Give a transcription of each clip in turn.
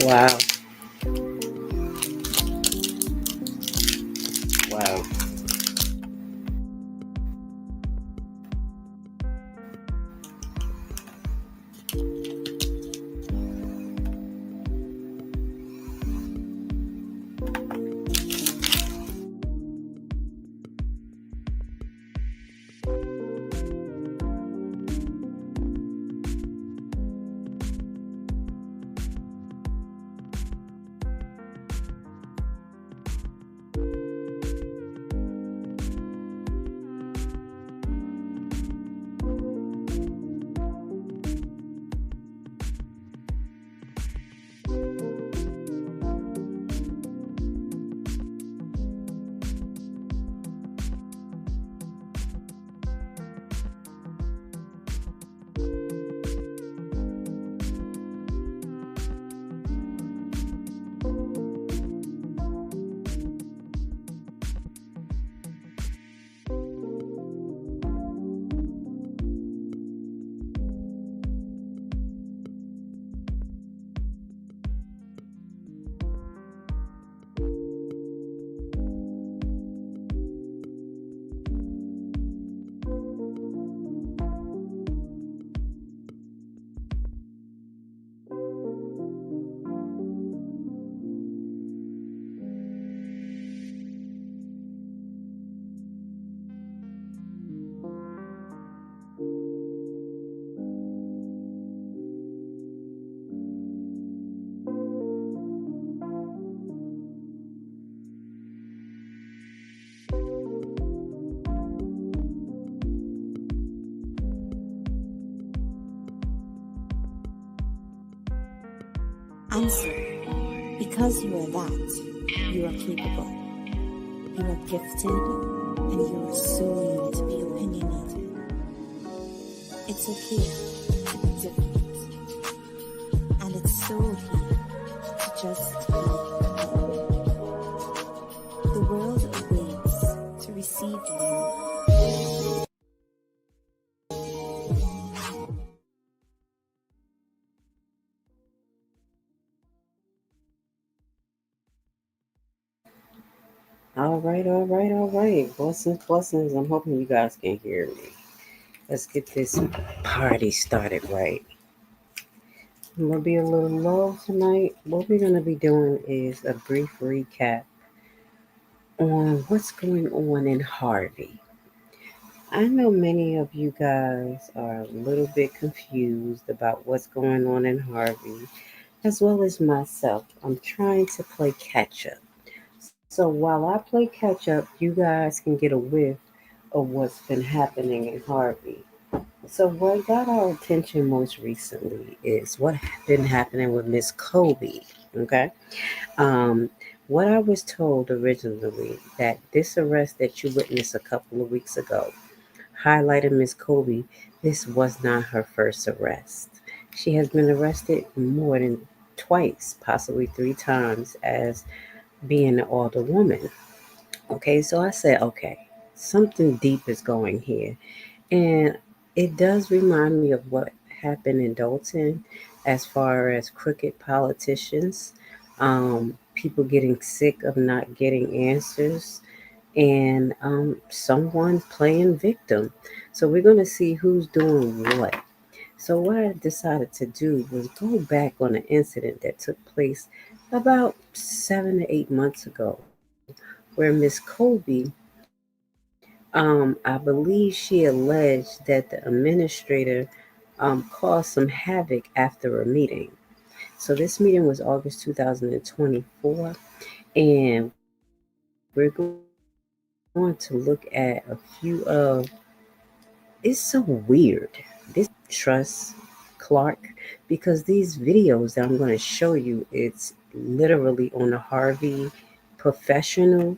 Wow. Wow. Answer. Because you are that, you are capable, you are gifted, and you are soon to be opinionated. It's okay to be different, and it's so okay to just be you. The world awaits to receive you. All right, all right, all right. Blessings, blessings. I'm hoping you guys can hear me. Let's get this party started right. I'm going to be a little low tonight. What we're going to be doing is a brief recap on what's going on in Harvey. I know many of you guys are a little bit confused about what's going on in Harvey, as well as myself. I'm trying to play catch up. So while I play catch up, you guys can get a whiff of what's been happening in Harvey. So what got our attention most recently is what been happening with Miss Kobe. Okay. Um, what I was told originally that this arrest that you witnessed a couple of weeks ago highlighted Miss Kobe, this was not her first arrest. She has been arrested more than twice, possibly three times, as being an alderwoman. Okay, so I said, okay, something deep is going here. And it does remind me of what happened in Dalton as far as crooked politicians, people getting sick of not getting answers, and someone playing victim. So we're going to see who's doing what. So what I decided to do was go back on an incident that took place about 7 to 8 months ago, where Miss Colby, I believe she alleged that the administrator caused some havoc after a meeting. So this meeting was August 2024, and we're going to look at a few of. It's so weird. This trust Clark, because these videos that I'm going to show you, it's literally on the Harvey professional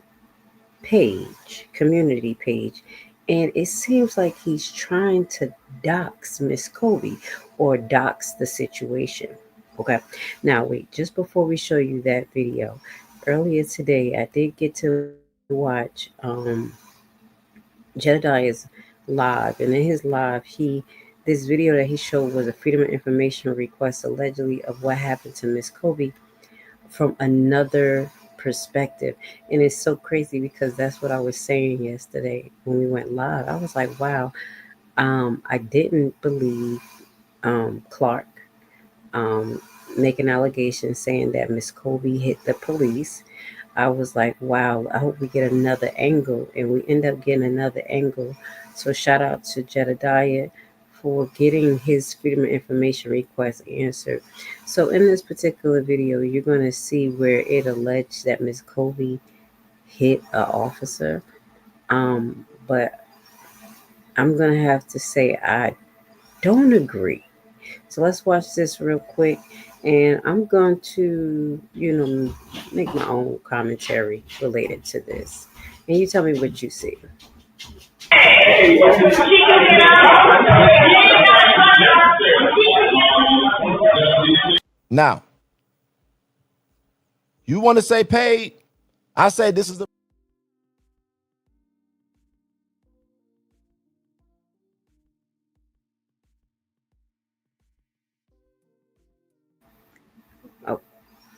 page, community page, and it seems like he's trying to dox Miss Kobe or dox the situation. Okay, now wait, just before we show you that video, earlier today I did get to watch Jedediah's live, and in his live, this video that he showed was a Freedom of Information request allegedly of what happened to Miss Kobe. from another perspective. And it's so crazy because that's what I was saying yesterday when we went live. I was like, wow, I didn't believe Clark um, making allegations saying that Miss Colby hit the police. I was like, wow, I hope we get another angle. And we end up getting another angle. So shout out to Jedediah for getting his Freedom of Information request answered. So in this particular video, you're going to see where it alleged that Miss Colby hit an officer. But I'm going to have to say I don't agree. So let's watch this real quick. And I'm going to, make my own commentary related to this. And you tell me what you see. Now, you want to say paid? I say this is the Oh,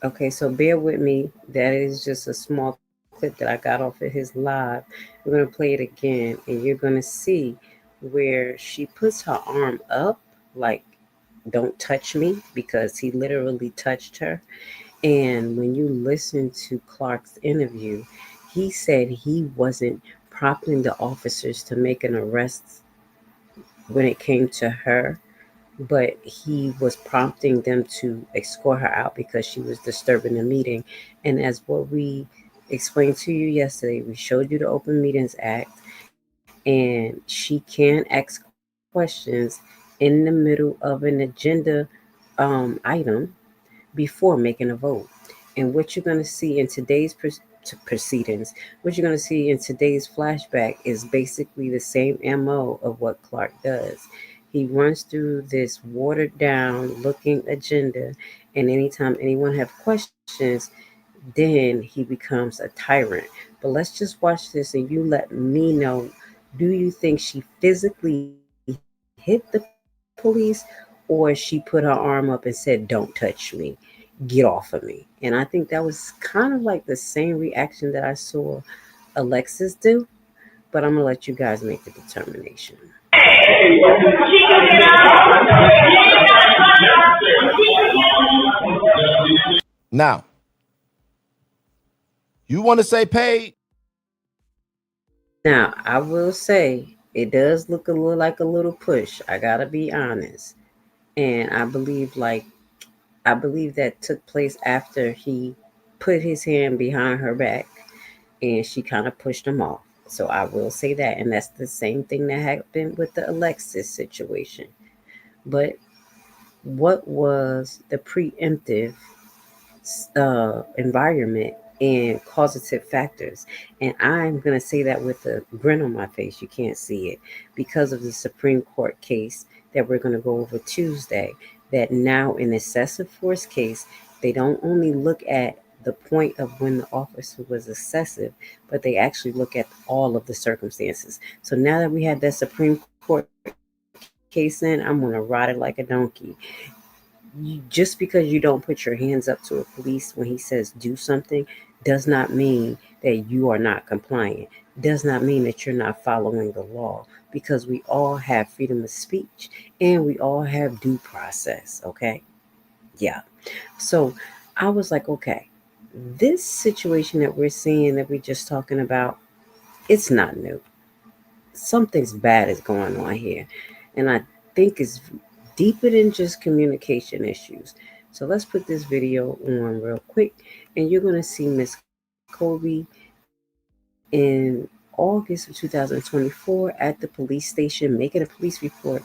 okay, so bear with me. That is just a small clip that I got off of his live. We're going to play it again, and you're going to see where she puts her arm up, like, don't touch me, because he literally touched her. And when you listen to Clark's interview, he said he wasn't prompting the officers to make an arrest when it came to her, but he was prompting them to escort her out because she was disturbing the meeting. And as what we explained to you yesterday, we showed you the Open Meetings Act, and she can ask questions in the middle of an agenda item before making a vote. And what you're going to see in today's proceedings, what you're going to see in today's flashback is basically the same MO of what Clark does. He runs through this watered down looking agenda, and anytime anyone have questions, then he becomes a tyrant. But let's just watch this and you let me know, do you think she physically hit the police, or she put her arm up and said, don't touch me, get off of me? And I think that was kind of like the same reaction that I saw Alexis do, but I'm going to let you guys make the determination. now. You want to say paid? Now, I will say it does look a little like a little push. I got to be honest. And I believe that took place after he put his hand behind her back and she kind of pushed him off. So I will say that. And that's the same thing that happened with the Alexis situation. But what was the preemptive environment and causative factors? And I'm going to say that with a grin on my face. You can't see it because of the Supreme Court case that we're going to go over Tuesday. That now in excessive force case, they don't only look at the point of when the officer was excessive, but they actually look at all of the circumstances. So now that we have that Supreme Court case in, I'm going to ride it like a donkey. Just because you don't put your hands up to a police when he says do something does not mean that you are not compliant. Does not mean that you're not following the law, because we all have freedom of speech and we all have due process. Okay. Yeah. So I was like, okay, this situation that we're seeing, that we're just talking about, it's not new. Something's bad is going on here. And I think it's deeper than just communication issues. So let's put this video on real quick, and you're going to see Miss Colby in August of 2024 at the police station making a police report,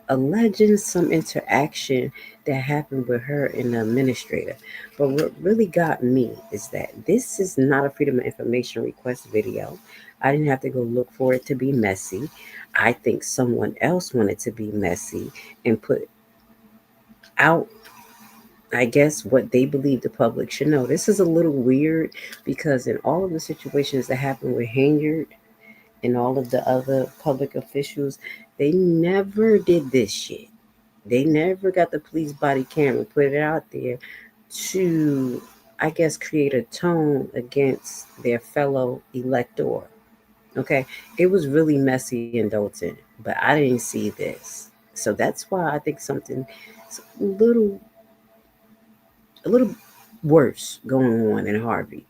alleging some interaction that happened with her and the administrator. But what really got me is that this is not a Freedom of Information request video. I didn't have to go look for it to be messy. I think someone else wanted to be messy and put out, I guess, what they believe the public should know. This is a little weird because in all of the situations that happened with Henyard and all of the other public officials, they never did this shit. They never got the police body camera, put it out there to, I guess, create a tone against their fellow elector. Okay, it was really messy in Dalton, but I didn't see this, so that's why I think something little a little worse going on in Harvey.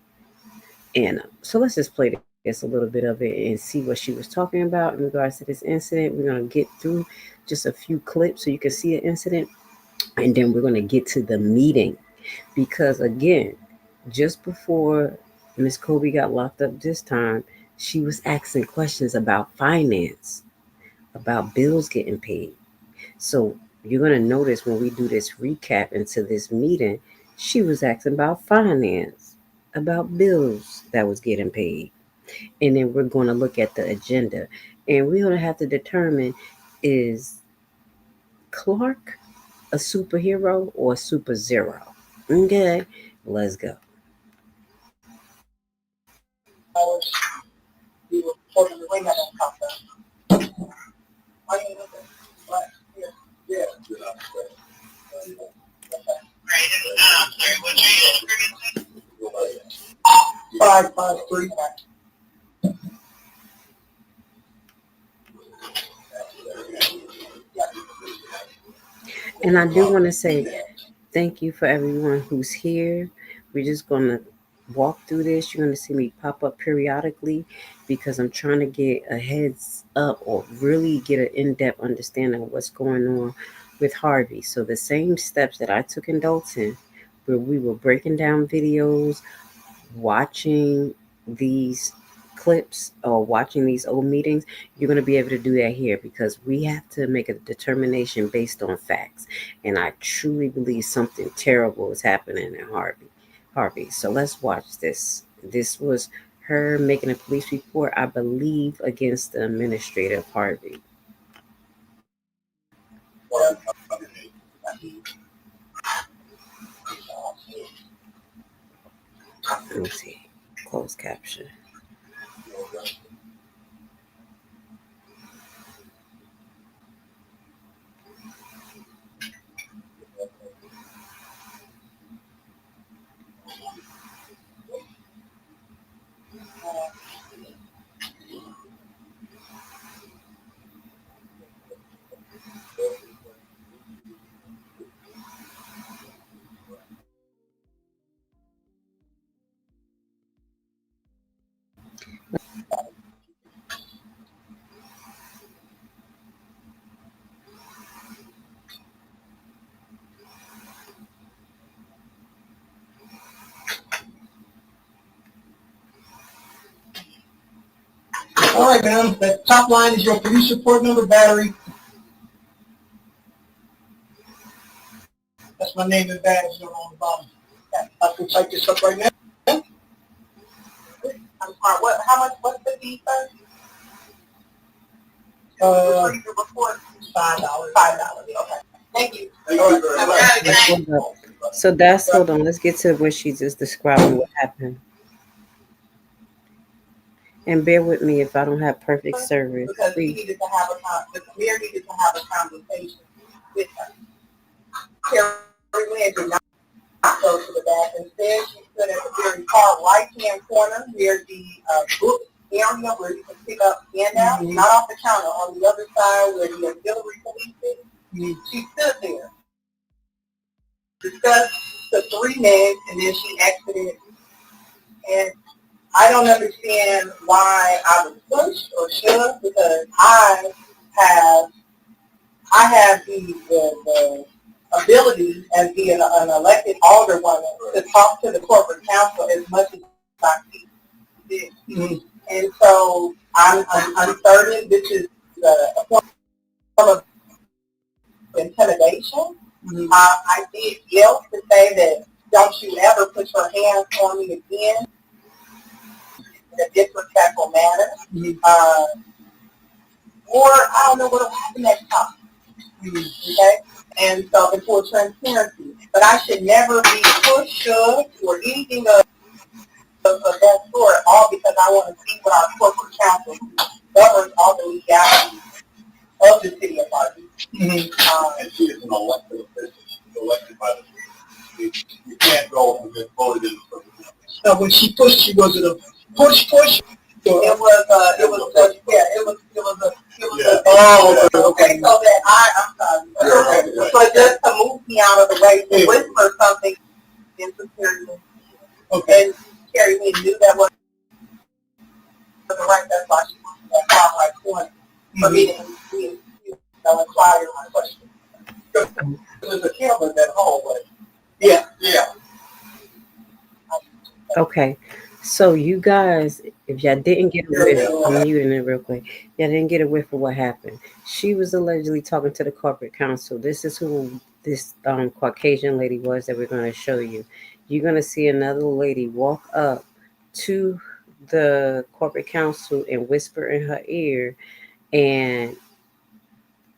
And so let's just play this a little bit of it and see what she was talking about in regards to this incident. We're gonna get through just a few clips so you can see the incident, and then we're gonna get to the meeting because again, just before Miss Kobe got locked up this time, she was asking questions about finance, about bills getting paid. So you're going to notice when we do this recap into this meeting, she was asking about finance, about bills that was getting paid. And then we're going to look at the agenda. And we're going to have to determine, is Clark a superhero or a super zero? Okay, let's go. And I do want to say thank you for everyone who's here. We're just going to walk through this. You're going to see me pop up periodically because I'm trying to get a heads up or really get an in depth understanding of what's going on with Harvey. So, the same steps that I took in Dalton, where we were breaking down videos, watching these clips or watching these old meetings, you're going to be able to do that here because we have to make a determination based on facts. And I truly believe something terrible is happening in Harvey. So let's watch this. This was her making a police report, I believe, against the administrator of Harvey. Let me see. Closed caption. All right, ma'am. The top line is your police report number, battery. That's my name and badge number on the bottom. I can type this up right now. I'm sorry. What? How much? What's the fee, sir? Your report. $5. $5. Okay. Thank you. Thank you very much. So that's, hold on, let's get to where she's just describing what happened. And bear with me if I don't have perfect service. Because Please. we needed to have the mayor needed to have a conversation with her. Terry Lynn did not go to the back. Instead, she stood at the very far right-hand corner near the book area where you can pick up handouts, not off the counter, on the other side where the auxiliary police is. She stood there, discussed the 3 men, and then she exited. And I don't understand why I was pushed or shoved because I have the ability as being an elected alderwoman to talk to the corporate council as much as I see. And so I'm uncertain. This is a form of intimidation. I did yell to say that don't you ever put your hands on me again in a disrespectful manner. Or I don't know what will happen next time. Okay? And so in full transparency. But I should never be pushed, shoved, or anything of that sort, all because I want to see what our corporate council governs all the legalities of the city of Harvey. And she is an elected official, elected by the people. can't go and just vote it in. Now, when she pushed, she wasn't a push. It was okay. So that I'm sorry. Yeah. So just to move me out of the way, to whisper something into Carrie. Okay. And Carrie knew that was the right. That's why she moved that far right corner for me to inquire my question. There's a camera in that hallway. Yeah. Okay. So you guys, if y'all didn't get a whiff, I'm muting it real quick. Y'all didn't get a whiff of what happened. She was allegedly talking to the corporate counsel. This is who this Caucasian lady was that we're going to show you. You're going to see another lady walk up to the corporate counsel and whisper in her ear, and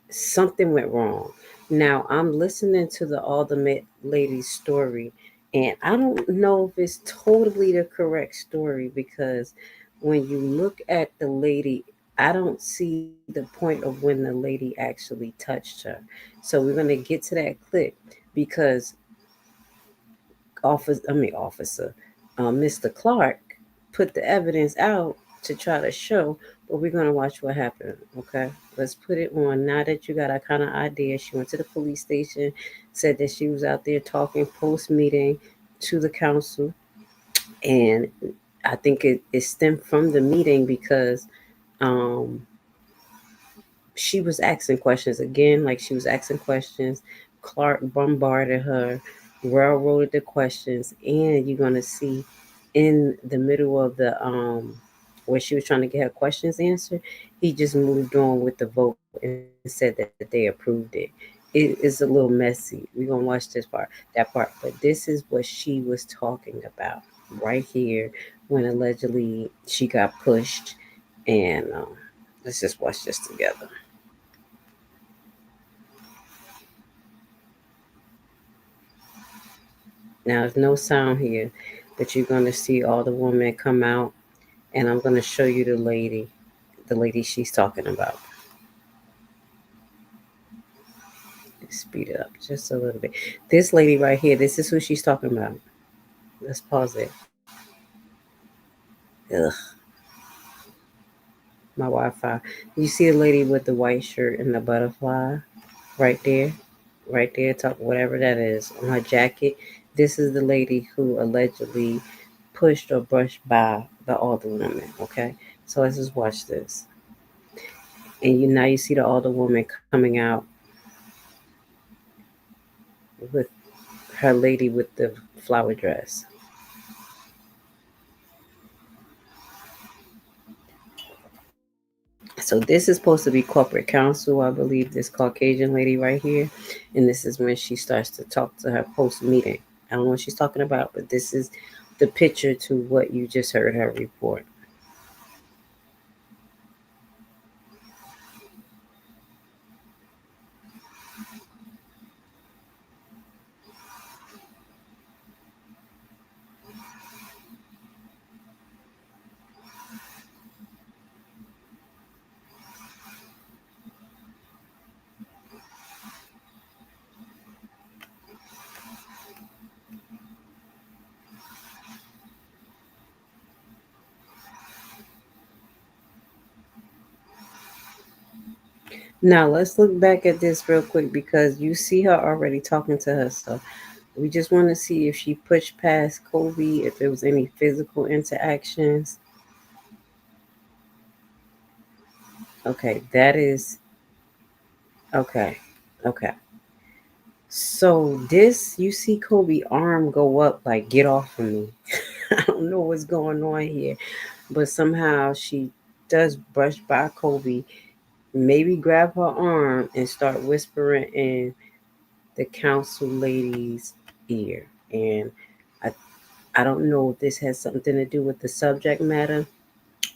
something went wrong. Now I'm listening to the alderman lady's story, and I don't know if it's totally the correct story, because when you look at the lady, I don't see the point of when the lady actually touched her. So we're gonna get to that clip, because officer, Mr. Clark put the evidence out to try to show, but we're gonna watch what happened. Okay, let's put it on. Now that you got a kind of idea, she went to the police station, said that she was out there talking post meeting to the council, and I think it stemmed from the meeting, because um she was asking questions again, like she was asking questions. Clark bombarded her, railroaded the questions, and you're gonna see in the middle of the where she was trying to get her questions answered, he just moved on with the vote and said that they approved it. It is a little messy. We're gonna watch that part, but this is what she was talking about right here when allegedly she got pushed, and let's just watch this together. Now, there's no sound here, but you're going to see all the women come out, and I'm going to show you the lady she's talking about. Speed it up just a little bit. This lady right here, this is who she's talking about. Let's pause it. Ugh, my Wi-Fi. You see the lady with the white shirt and the butterfly right there? Right there, talk whatever that is on her jacket. This is the lady who allegedly pushed or brushed by the alderwoman. Okay, so let's just watch this. And now you see the alderwoman coming out with her lady with the flower dress. So this is supposed to be corporate counsel, I believe, this Caucasian lady right here. And this is when she starts to talk to her post meeting. I don't know what she's talking about, but this is the picture to what you just heard her report. Now let's look back at this real quick, because you see her already talking to herself. We just want to see if she pushed past Kobe, if there was any physical interactions. Okay, that is okay. Okay. So this, you see Kobe arm go up like, get off of me. I don't know what's going on here, but somehow she does brush by Kobe, maybe grab her arm and start whispering in the council lady's ear. And I I don't know if this has something to do with the subject matter,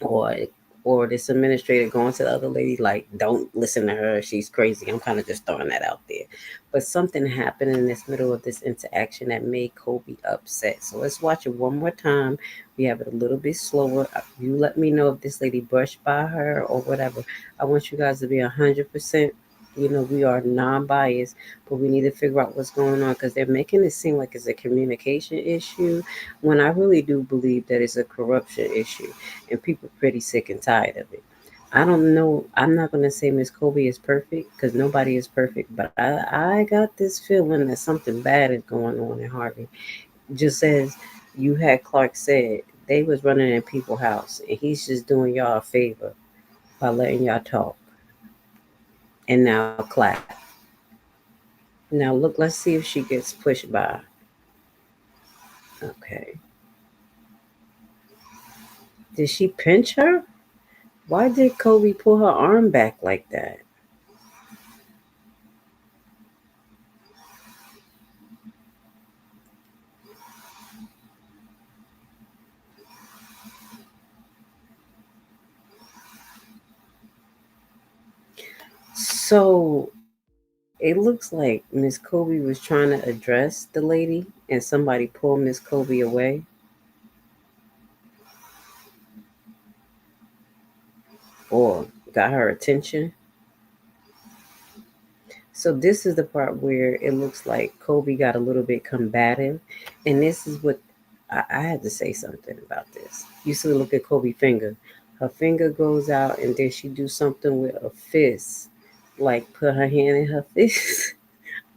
or this administrator going to the other lady like, don't listen to her, she's crazy. I'm kind of just throwing that out there. But something happened in this middle of this interaction that made Kobe upset. So let's watch it one more time. We have it a little bit slower. You let me know if this lady brushed by her or whatever. I want you guys to be 100% We are non-biased, but we need to figure out what's going on because they're making it seem like it's a communication issue when I really do believe that it's a corruption issue and people are pretty sick and tired of it. I don't know. I'm not going to say Miss Kobe is perfect because nobody is perfect, but I got this feeling that something bad is going on in Harvey. Just as you had Clark said, they was running in people's house and he's just doing y'all a favor by letting y'all talk and now clap. Now look, let's see if she gets pushed by. Okay. Did she pinch her? Why did Kobe pull her arm back like that? So it looks like Miss Kobe was trying to address the lady and somebody pulled Miss Kobe away. Or got her attention. So this is the part where it looks like Kobe got a little bit combative, and this is what I had to say something about this. You see, look at Kobe's finger. Her finger goes out, and then she do something with a fist, like put her hand in her fist.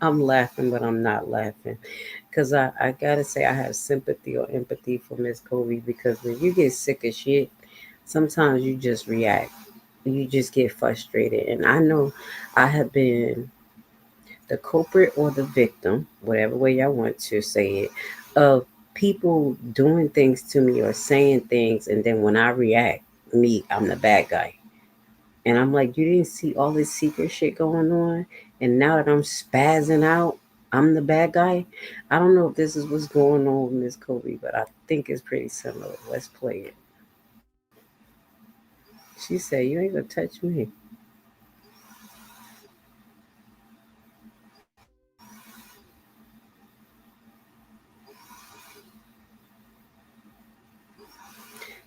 I'm laughing, but I'm not laughing because I gotta say I have sympathy or empathy for Miss Kobe because when you get sick of shit, sometimes you just react. You just get frustrated, and I know I have been the culprit or the victim, whatever way y'all want to say it, of people doing things to me or saying things, and then when I react, I'm the bad guy. And I'm like, you didn't see all this secret shit going on, and now that I'm spazzing out, I'm the bad guy. I don't know if this is what's going on with Miss Kobe, but I think it's pretty similar. Let's play it. She said, "You ain't gonna touch me."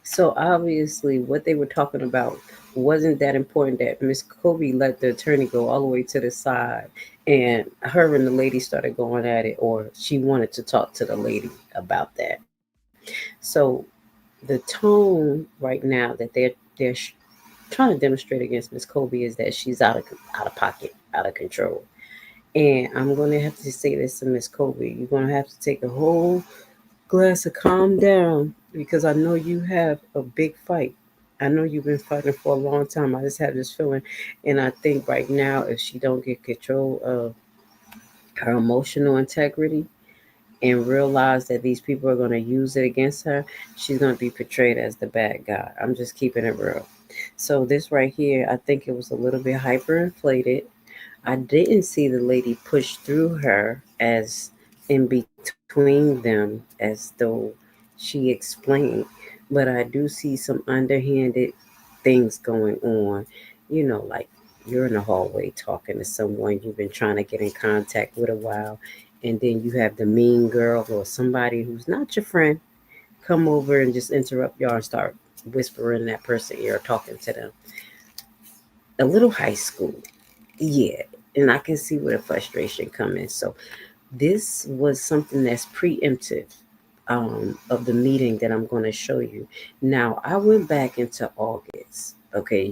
So obviously, what they were talking about wasn't that important. That Miss Kobe let the attorney go all the way to the side, and her and the lady started going at it, or she wanted to talk to the lady about that. So the tone right now that they're trying to demonstrate against Miss Kobe is that she's out of pocket, out of control. And I'm going to have to say this to Miss Kobe. You're going to have to take a whole glass of calm down because I know you have a big fight. I know you've been fighting for a long time. I just have this feeling, and I think right now, if she don't get control of her emotional integrity and realize that these people are going to use it against her, she's going to be portrayed as the bad guy. I'm just keeping it real. So this right here, I think it was a little bit hyperinflated. I didn't see the lady push through her as in between them as though she explained, but I do see some underhanded things going on. Like you're in the hallway talking to someone you've been trying to get in contact with a while, and then you have the mean girl or somebody who's not your friend come over and just interrupt y'all and start whispering in that person ear, talking to them. A little high school. Yeah, and I can see where the frustration coming. So this was something that's preemptive of the meeting that I'm going to show you. Now I went back into August. Okay,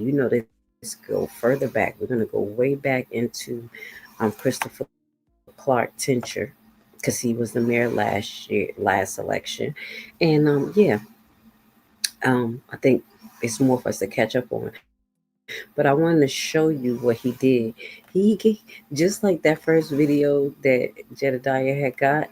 this go further back. We're going to go way back into Christopher Clark Tincher because he was the mayor last election, and I think it's more for us to catch up on. But I wanted to show you what he did. Just like that first video that Jedediah had got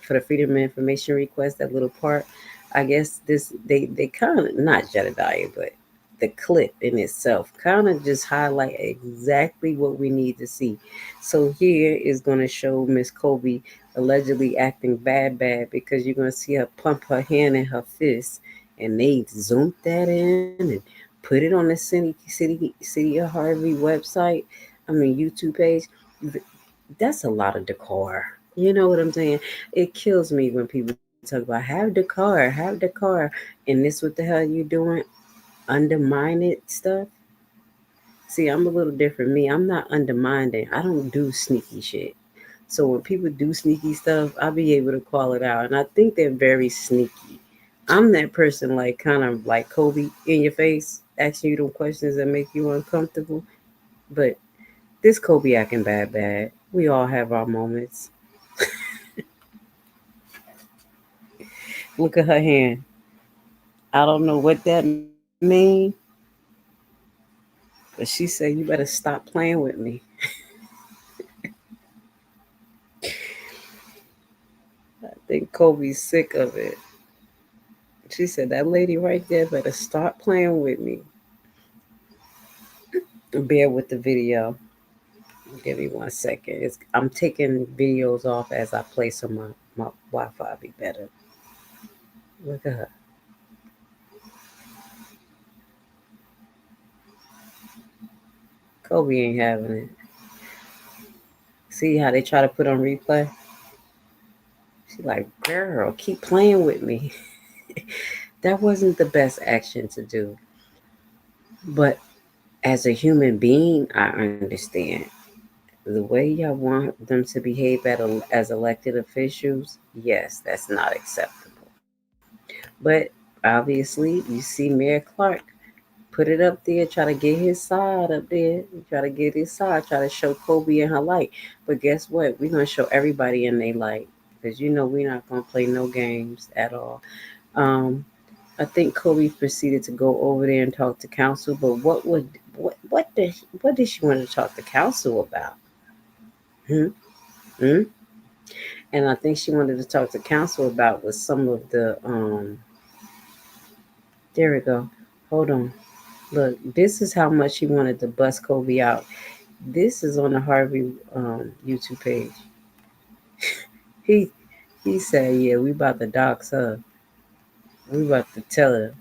for the Freedom of Information request, that little part. I guess they kind of, not Jedediah, but the clip in itself kind of just highlight exactly what we need to see. So here is going to show Miss Kobe allegedly acting bad because you're going to see her pump her hand in her fist, and they zoomed that in and put it on the city of Harvey website. I mean YouTube page. That's a lot of decor. You know what I'm saying? It kills me when people talk about have decor, and this what the hell you doing? Undermine it stuff. See, I'm a little different. Me, I'm not undermining. I don't do sneaky shit. So when people do sneaky stuff, I'll be able to call it out. And I think they're very sneaky. I'm that person, like, kind of like Kobe in your face, asking you them questions that make you uncomfortable. But this Kobe acting bad. We all have our moments. Look at her hand. I don't know what that means, but she said, "You better stop playing with me." I think Kobe's sick of it. She said, "That lady right there better stop playing with me." Bear with the video. Give me 1 second. I'm taking videos off as I play so my Wi-Fi be better. Look at her. Kobe ain't having it. See how they try to put on replay? She like, girl, keep playing with me. That wasn't the best action to do. But as a human being, I understand. The way y'all want them to behave as elected officials, yes, that's not acceptable. But obviously, you see Mayor Clark put it up there, try to get his side up there, try to get his side, try to show Kobe in her light. But guess what? We're gonna show everybody in their light because we're not gonna play no games at all. Um, I think Kobe proceeded to go over there and talk to council. But what did she want to talk to council about? Hmm? Hmm? And I think she wanted to talk to council about was some of the There we go. Hold on. Look, this is how much she wanted to bust Kobe out. This is on the Harvey YouTube page. He he said, "Yeah, we about to dox her. We about to tell her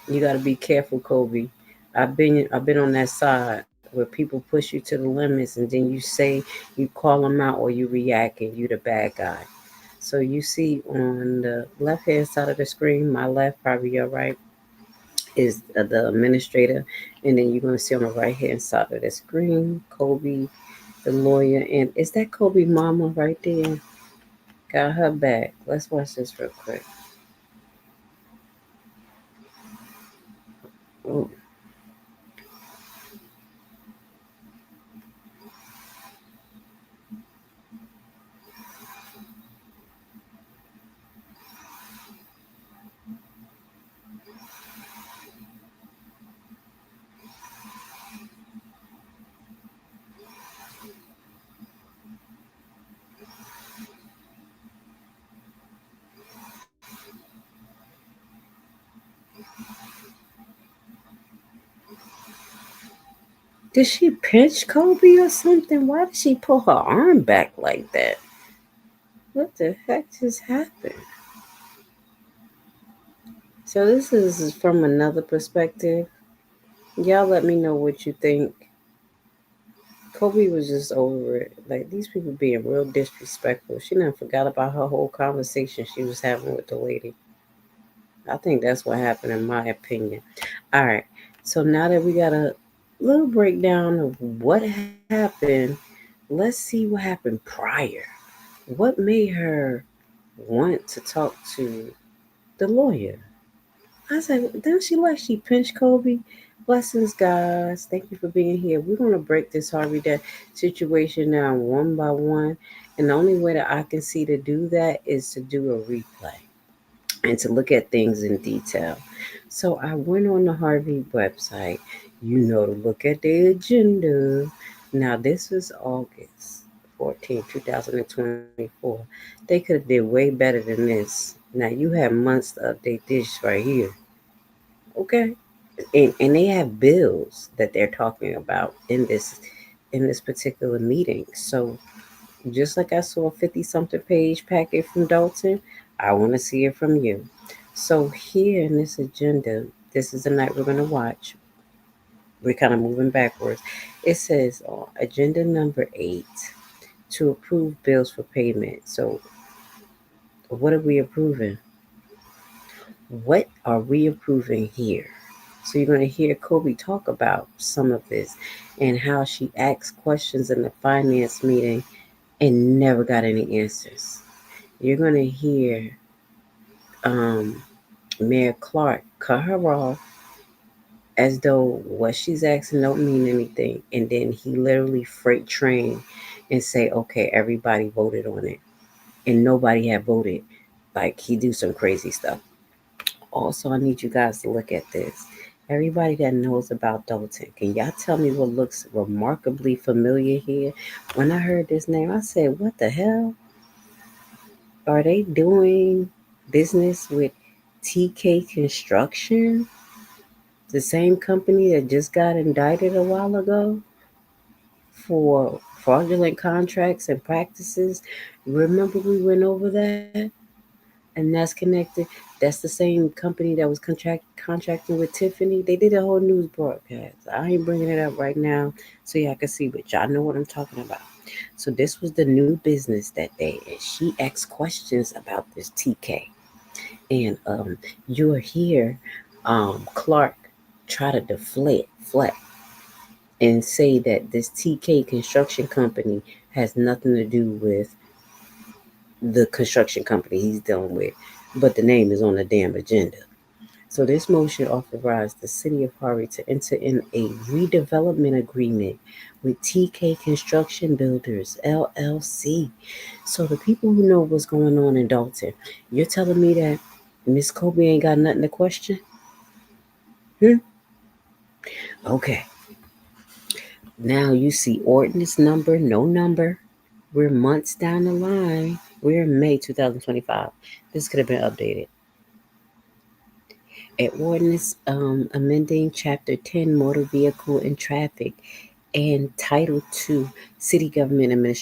you got to be careful, Kobe. I've been on that side where people push you to the limits, and then you say you call them out or you react, and you the bad guy." So you see on the left hand side of the screen, my left, probably your right, is the administrator, and then you're gonna see on the right hand side of the screen, Kobe, the lawyer, and is that Kobe mama right there? Got her back. Let's watch this real quick. Ooh. Did she pinch Kobe or something? Why did she pull her arm back like that? What the heck just happened? So this is from another perspective. Y'all let me know what you think. Kobe was just over it. Like, these people being real disrespectful. She done forgot about her whole conversation she was having with the lady. I think that's what happened in my opinion. All right. So now that we got a little breakdown of what happened, let's see what happened prior. What made her want to talk to the lawyer? I said, don't she like she pinched Kobe? Blessings, guys. Thank you for being here. We're going to break this Harvey Dent situation down one by one. And the only way that I can see to do that is to do a replay and to look at things in detail. So I went on the Harvey website, to look at the agenda. Now, this was August 14th, 2024. They could have did way better than this. Now, you have months to update this right here. Okay? And they have bills that they're talking about in this particular meeting. So just like I saw a 50 something page packet from Dalton, I want to see it from you. So here in this agenda, this is the night we're going to watch. We're kind of moving backwards. It says agenda number 8, to approve bills for payment. So what are we approving? What are we approving here? So you're going to hear Kobe talk about some of this and how she asked questions in the finance meeting and never got any answers. You're going to hear um, Mayor Clark cut her off as though what she's asking don't mean anything. And then he literally freight train and say, okay, everybody voted on it. And nobody had voted. Like he do some crazy stuff. Also, I need you guys to look at this. Everybody that knows about Dalton, can y'all tell me what looks remarkably familiar here? When I heard this name, I said, what the hell? Are they doing business with TK Construction? The same company that just got indicted a while ago for fraudulent contracts and practices. Remember we went over that? And that's connected. That's the same company that was contracting with Tiffany. They did a whole news broadcast. I ain't bringing it up right now so y'all can see, but y'all know what I'm talking about. So this was the new business that day, and she asked questions about this TK. And you'll hear Clark try to deflect and say that this TK construction company has nothing to do with the construction company he's dealing with, but the name is on the damn agenda. So this motion authorized the city of Harvey to enter in a redevelopment agreement with TK Construction Builders LLC. So the people who know what's going on in Dalton, you're telling me that Miss Kobe ain't got nothing to question? Okay. Now you see ordinance number, no number. We're months down the line. We're in May 2025. This could have been updated. An ordinance amending Chapter 10 Motor Vehicle and Traffic and Title 2 City Government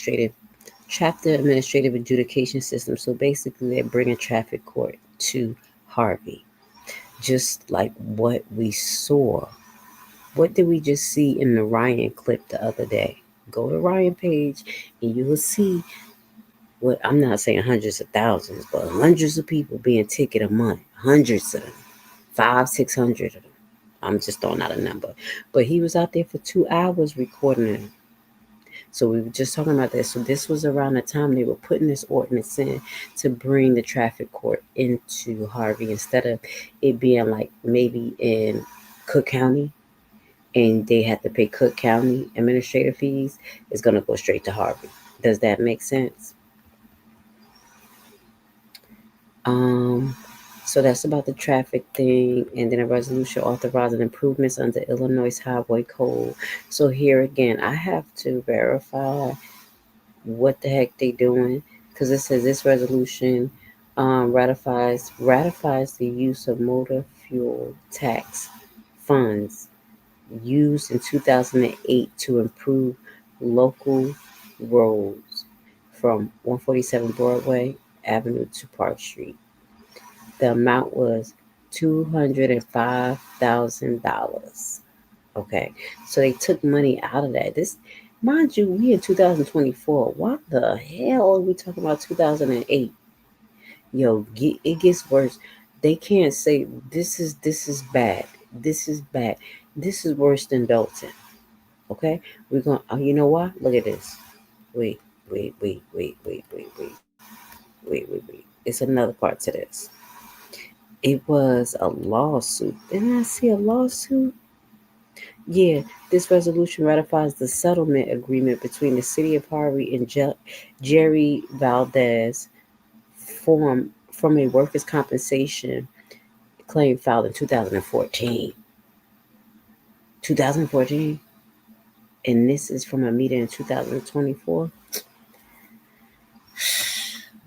Chapter Administrative Adjudication System. So basically, they're bringing traffic court to Harvey, just like what we saw. What did we just see in the Ryan clip the other day? Go to Ryan page and you will see what I'm not saying hundreds of thousands, but hundreds of people being ticketed a month, hundreds of them. 500-600 of them. I'm just throwing out a number. But he was out there for 2 hours recording it. So we were just talking about this. So this was around the time they were putting this ordinance in to bring the traffic court into Harvey instead of it being like maybe in Cook County and they had to pay Cook County administrative fees. It's going to go straight to Harvey. Does that make sense? So that's about the traffic thing, and then a resolution authorizing improvements under Illinois Highway Code. So here again, I have to verify what the heck they doing because it says this resolution ratifies the use of motor fuel tax funds used in 2008 to improve local roads from 147 Broadway Avenue to Park Street. The amount was $205,000. Okay, so they took money out of that. This, mind you, we in 2024. What the hell are we talking about 2008? Yo, it gets worse. They can't say this is bad. This is bad. This is worse than Dalton. Okay, we're gonna. You know what? Look at this. Wait. It's another part to this. It was a lawsuit. Didn't I see a lawsuit? Yeah, this resolution ratifies the settlement agreement between the city of Harvey and Jerry Valdez from a workers' compensation claim filed in 2014. 2014? And this is from a meeting in 2024.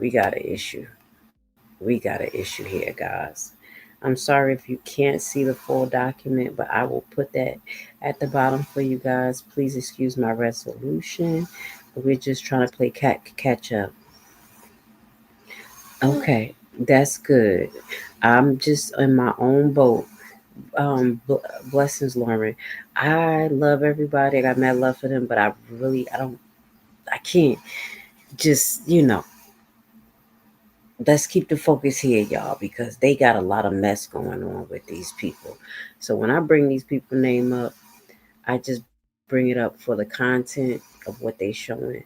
We got an issue. We got an issue here, guys. I'm sorry if you can't see the full document, but I will put that at the bottom for you guys. Please excuse my resolution. We're just trying to play catch up. Okay, that's good. I'm just in my own boat. Blessings, Lauren. I love everybody. I got mad love for them, but I can't just, let's keep the focus here, y'all, because they got a lot of mess going on with these people. So when I bring these people name up, I just bring it up for the content of what they showing.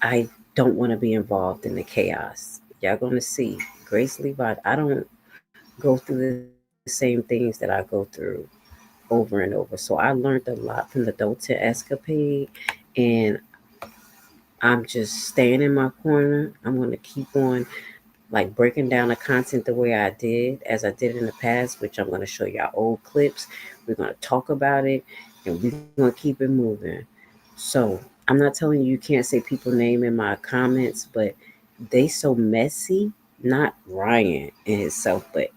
I don't want to be involved in the chaos. Y'all gonna see Grace Levi. I don't go through the same things that I go through over and over. So I learned a lot from the Dolce escapade, and I'm just staying in my corner. I'm gonna keep on like breaking down the content the way I did, as I did in the past, which I'm gonna show y'all old clips. We're gonna talk about it, and we're gonna keep it moving. So I'm not telling you can't say people name in my comments, but they so messy. Not Ryan and himself, but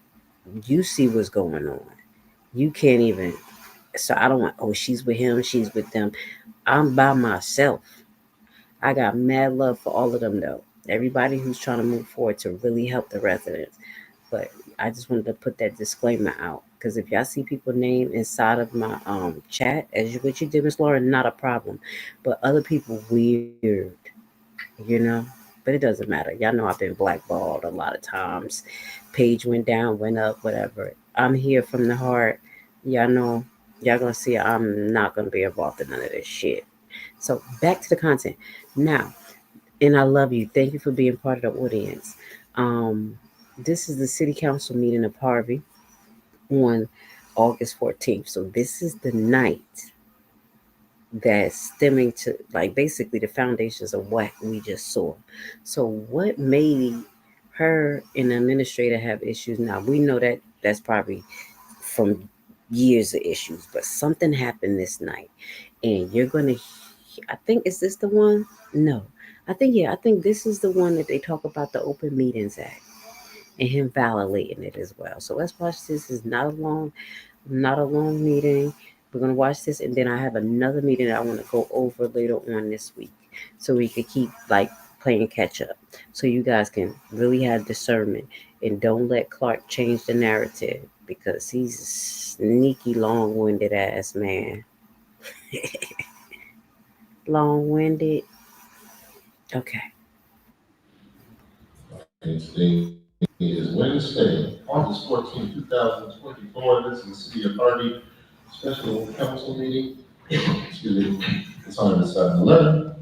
you see what's going on. You can't even. So I don't want. Oh, she's with him. She's with them. I'm by myself. I got mad love for all of them though. Everybody who's trying to move forward to really help the residents. But I just wanted to put that disclaimer out because if y'all see people name inside of my chat, as you what you did, Miss Lauren, not a problem. But other people weird, you know. But it doesn't matter. Y'all know I've been blackballed a lot of times. Page went down, went up, whatever. I'm here from the heart. Y'all know. Y'all gonna see I'm not gonna be involved in none of this shit. So back to the content. Now, and I love you. Thank you for being part of the audience. Um, this is the city council meeting of Harvey on August 14th. So this is the night that's stemming to like basically the foundations of what we just saw. So what made her and the administrator have issues? Now we know that that's probably from years of issues, but something happened this night, and you're gonna. I think is this the one? No, I think yeah. I think this is the one that they talk about the Open Meetings Act and him violating it as well. So let's watch this. It's not a long meeting. We're gonna watch this, and then I have another meeting that I want to go over later on this week, so we can keep like playing catch up, so you guys can really have discernment and don't let Clark change the narrative because he's a sneaky, long-winded ass man. Long-winded. Okay. And today is Wednesday, August 14, 2024. This is the City of Harvey Special Council meeting. Excuse me. It's on the 7-11.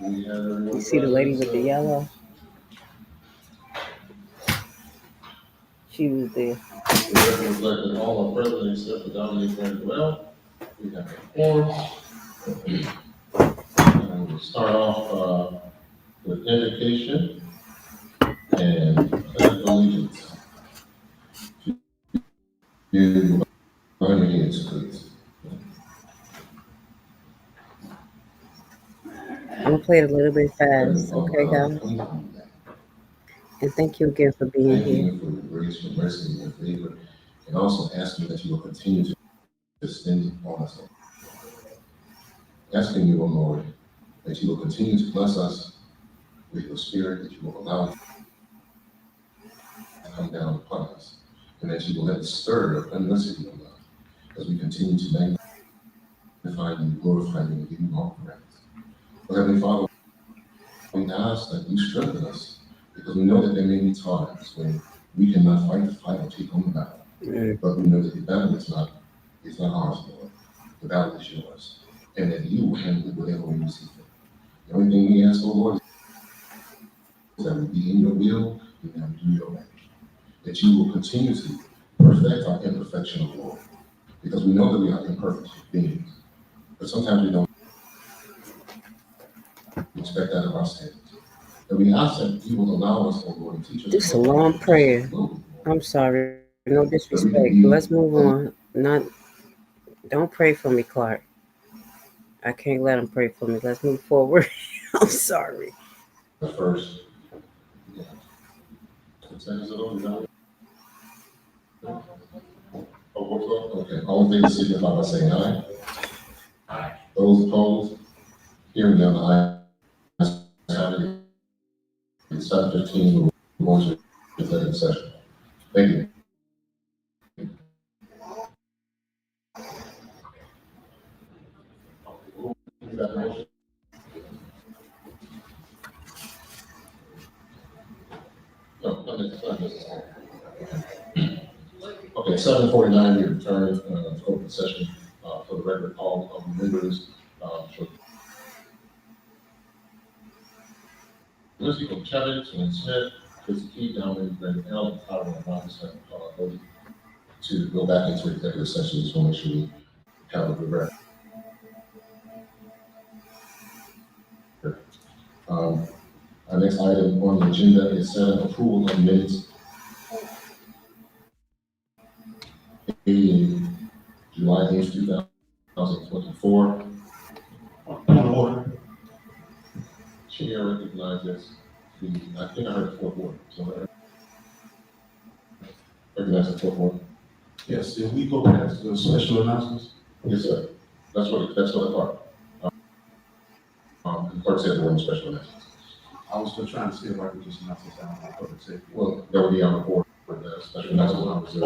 We have You everyone see the lady present, with the so yellow? She was there. the record reflect that all are present except for Dominic very well. We have a forum. And we'll start off with dedication and pledge of allegiance. You bow your heads, please. I'm gonna play it a little bit Heavenly fast, Father, okay, God, guys? we thank you. And thank you again for being Thanking here. you for your grace, your mercy, and your favor, and also asking that you will continue to extend upon us. Asking you, O Lord, that you will continue to bless us with your spirit, that you will allow it to come down upon us, and that you will let it stir up in the city, O God, as we continue to magnify you, glorify you, and give you all praise. Oh, Heavenly Father, we ask that you strengthen us, because we know that there may be times when we cannot fight the fight or take on the battle. Mm. But we know that the battle is not ours, Lord. The battle is yours. And that you will handle it whatever way you see fit. The only thing we ask, oh Lord, is that we be in your will and that we do your way. That you will continue to perfect our imperfection, oh Lord. Because we know that we are imperfect beings. But sometimes we don't expect that of ourselves. And we ask that you will allow us, oh Lord, and teach us This what a we long should do so prayer. slowly, Lord. I'm sorry, no disrespect. That we can Let's be move on. Not, don't pray for me, Clark. I can't let him pray for me. Let's move forward. I'm sorry. the first. Yeah. What seconds it on? Okay, all in favor signify by saying aye. Those opposed, hearing none, the ayes have it. It's 7:15, we're going to executive session. Thank you. At 7:49, we return to open session for the regular call of members. Lizzie Kevin, Swin Smith, Chrissy Key, Dominic, Brandon L, and Tyler and Robinson voted to go back into executive session. Just want to make sure we have a good record. Our next item on the agenda is setting approval of minutes in July 8th, 2024. Order. Chair recognizes I think I heard the fourth word. So I recognize the fourth word. Yes, if we go past the special announcements. Yes, sir. That's what I thought. The clerk said there weren't special announcements. I was still trying to see if I could just announce it down for public safety. Well, that would be on the board for the special announcements. Do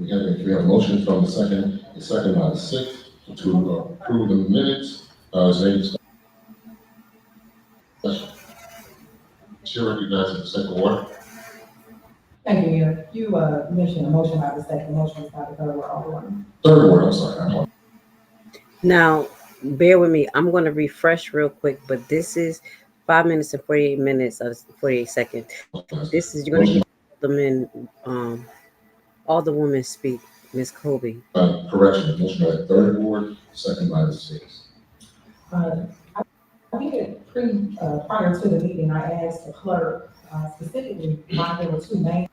we have a motion from the second by the sixth to approve the minutes? Is there any discussion? Chair recognizes the second word. Thank you, Mayor. You mentioned a motion by the second, motion by the third word, alderwoman. Third word, I'm sorry. Now, bear with me. I'm going to refresh real quick, but this is 5 minutes and 48 minutes, 48 seconds. This is, you're going to hear alderwoman speak, Ms. Kobe. Correction, motion by the third ward, second by the sixth. I did prior to the meeting, I asked the clerk specifically why there were two names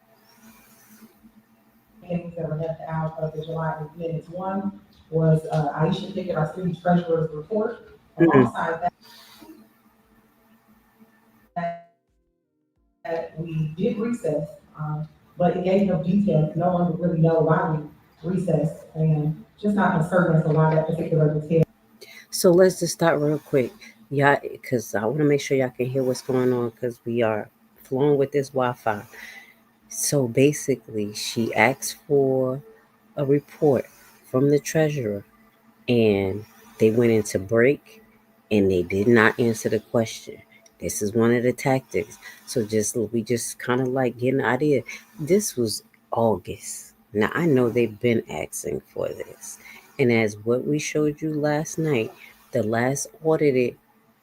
that were left out of the July minutes. One was Aisha Pickett, our city treasurer's report. Alongside that we did recess, but it gave no detail. No one would really know why we recessed, and just not certain as to why that particular detail. So let's just start real quick. Yeah, because I want to make sure y'all can hear what's going on, because we are flowing with this Wi-Fi. So basically, she asked for a report from the treasurer, and they went into break, and they did not answer the question. This is one of the tactics. So we just kind of like getting an idea. This was August. Now, I know they've been asking for this. And as what we showed you last night, the last audited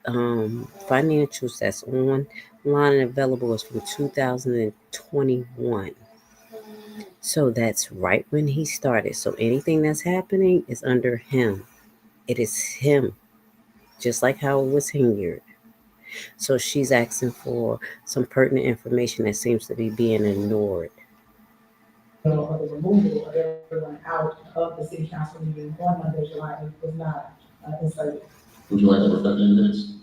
financials that's online and available is from 2021. So that's right when he started. So anything that's happening is under him. It is him, just like how it was Henyard. So she's asking for some pertinent information that seems to be being ignored. Or the removal of everyone out of the city council meeting on Monday, July 8th was not inserted. Would you like to reflect in minutes?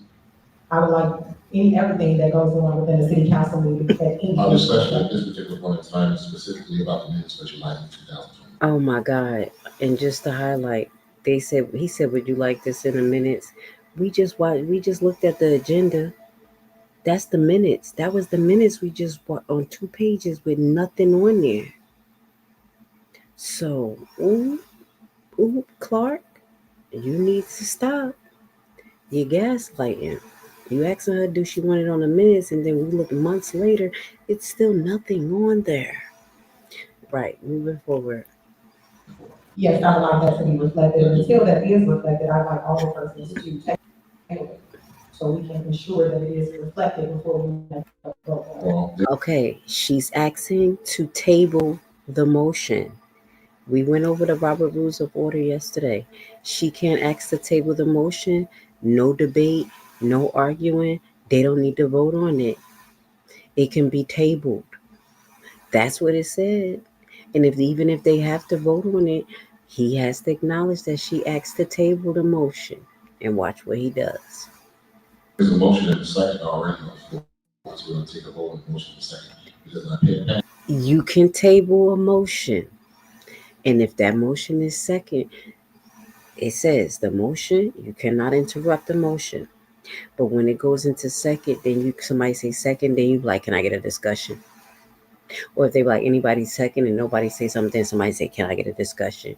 I would like everything that goes on within the city council meeting. Our discussion at this particular point in time is specifically about the minutes for July 2020. Oh my God. And just to highlight, he said, would you like this in the minutes? We just looked at the agenda. That's the minutes. That was the minutes we just bought on 2 pages with nothing on there. So, Clark, you need to stop. You're gaslighting. You asking her, do she want it on the minutes? And then we look months later, it's still nothing on there. Right, moving forward. Yes, I would like that to be reflected. And until that is reflected, I'd like all the persons to take it so we can ensure that it is reflected before we make a vote. Okay, she's asking to table the motion. We went over the Robert Rules of Order yesterday. She can't ask to table the motion. No debate, no arguing. They don't need to vote on it. It can be tabled. That's what it said. And even if they have to vote on it, he has to acknowledge that she asked to table the motion, and watch what he does. There's a motion in the second already. So we're going to take a vote on the motion in the second. Because I pay attention. You can table a motion. And if that motion is second, it says the motion, you cannot interrupt the motion. But when it goes into second, then somebody say second, then you like, can I get a discussion? Or if they like anybody second and nobody say something, somebody say, can I get a discussion?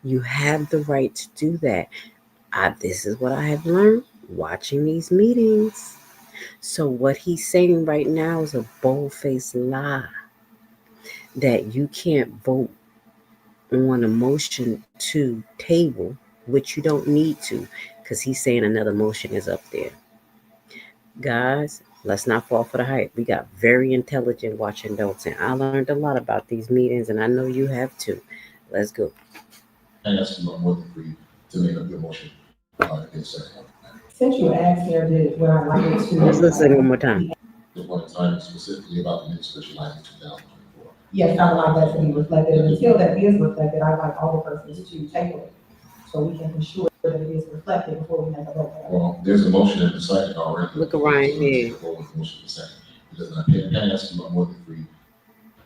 You have the right to do that. This is what I have learned watching these meetings. So what he's saying right now is a bold-faced lie that you can't vote on a motion to table, which you don't need to, because he's saying another motion is up there. Guys, let's not fall for the hype. We got very intelligent watching adults, and I learned a lot about these meetings, and I know you have too. Let's go. And that's more than free to make up your motion in a second. Since you asked there, would I like it to? Let's listen one more time. The one time specifically about the administration line in 2024. Yes, I would like that to be reflected, and until that is reflected, I'd like all the persons to table it, so we can ensure that it is reflected before we make a vote. Well, there's a motion in the second already. Look at Ryan here. Motion in second. Because I can't ask you more than free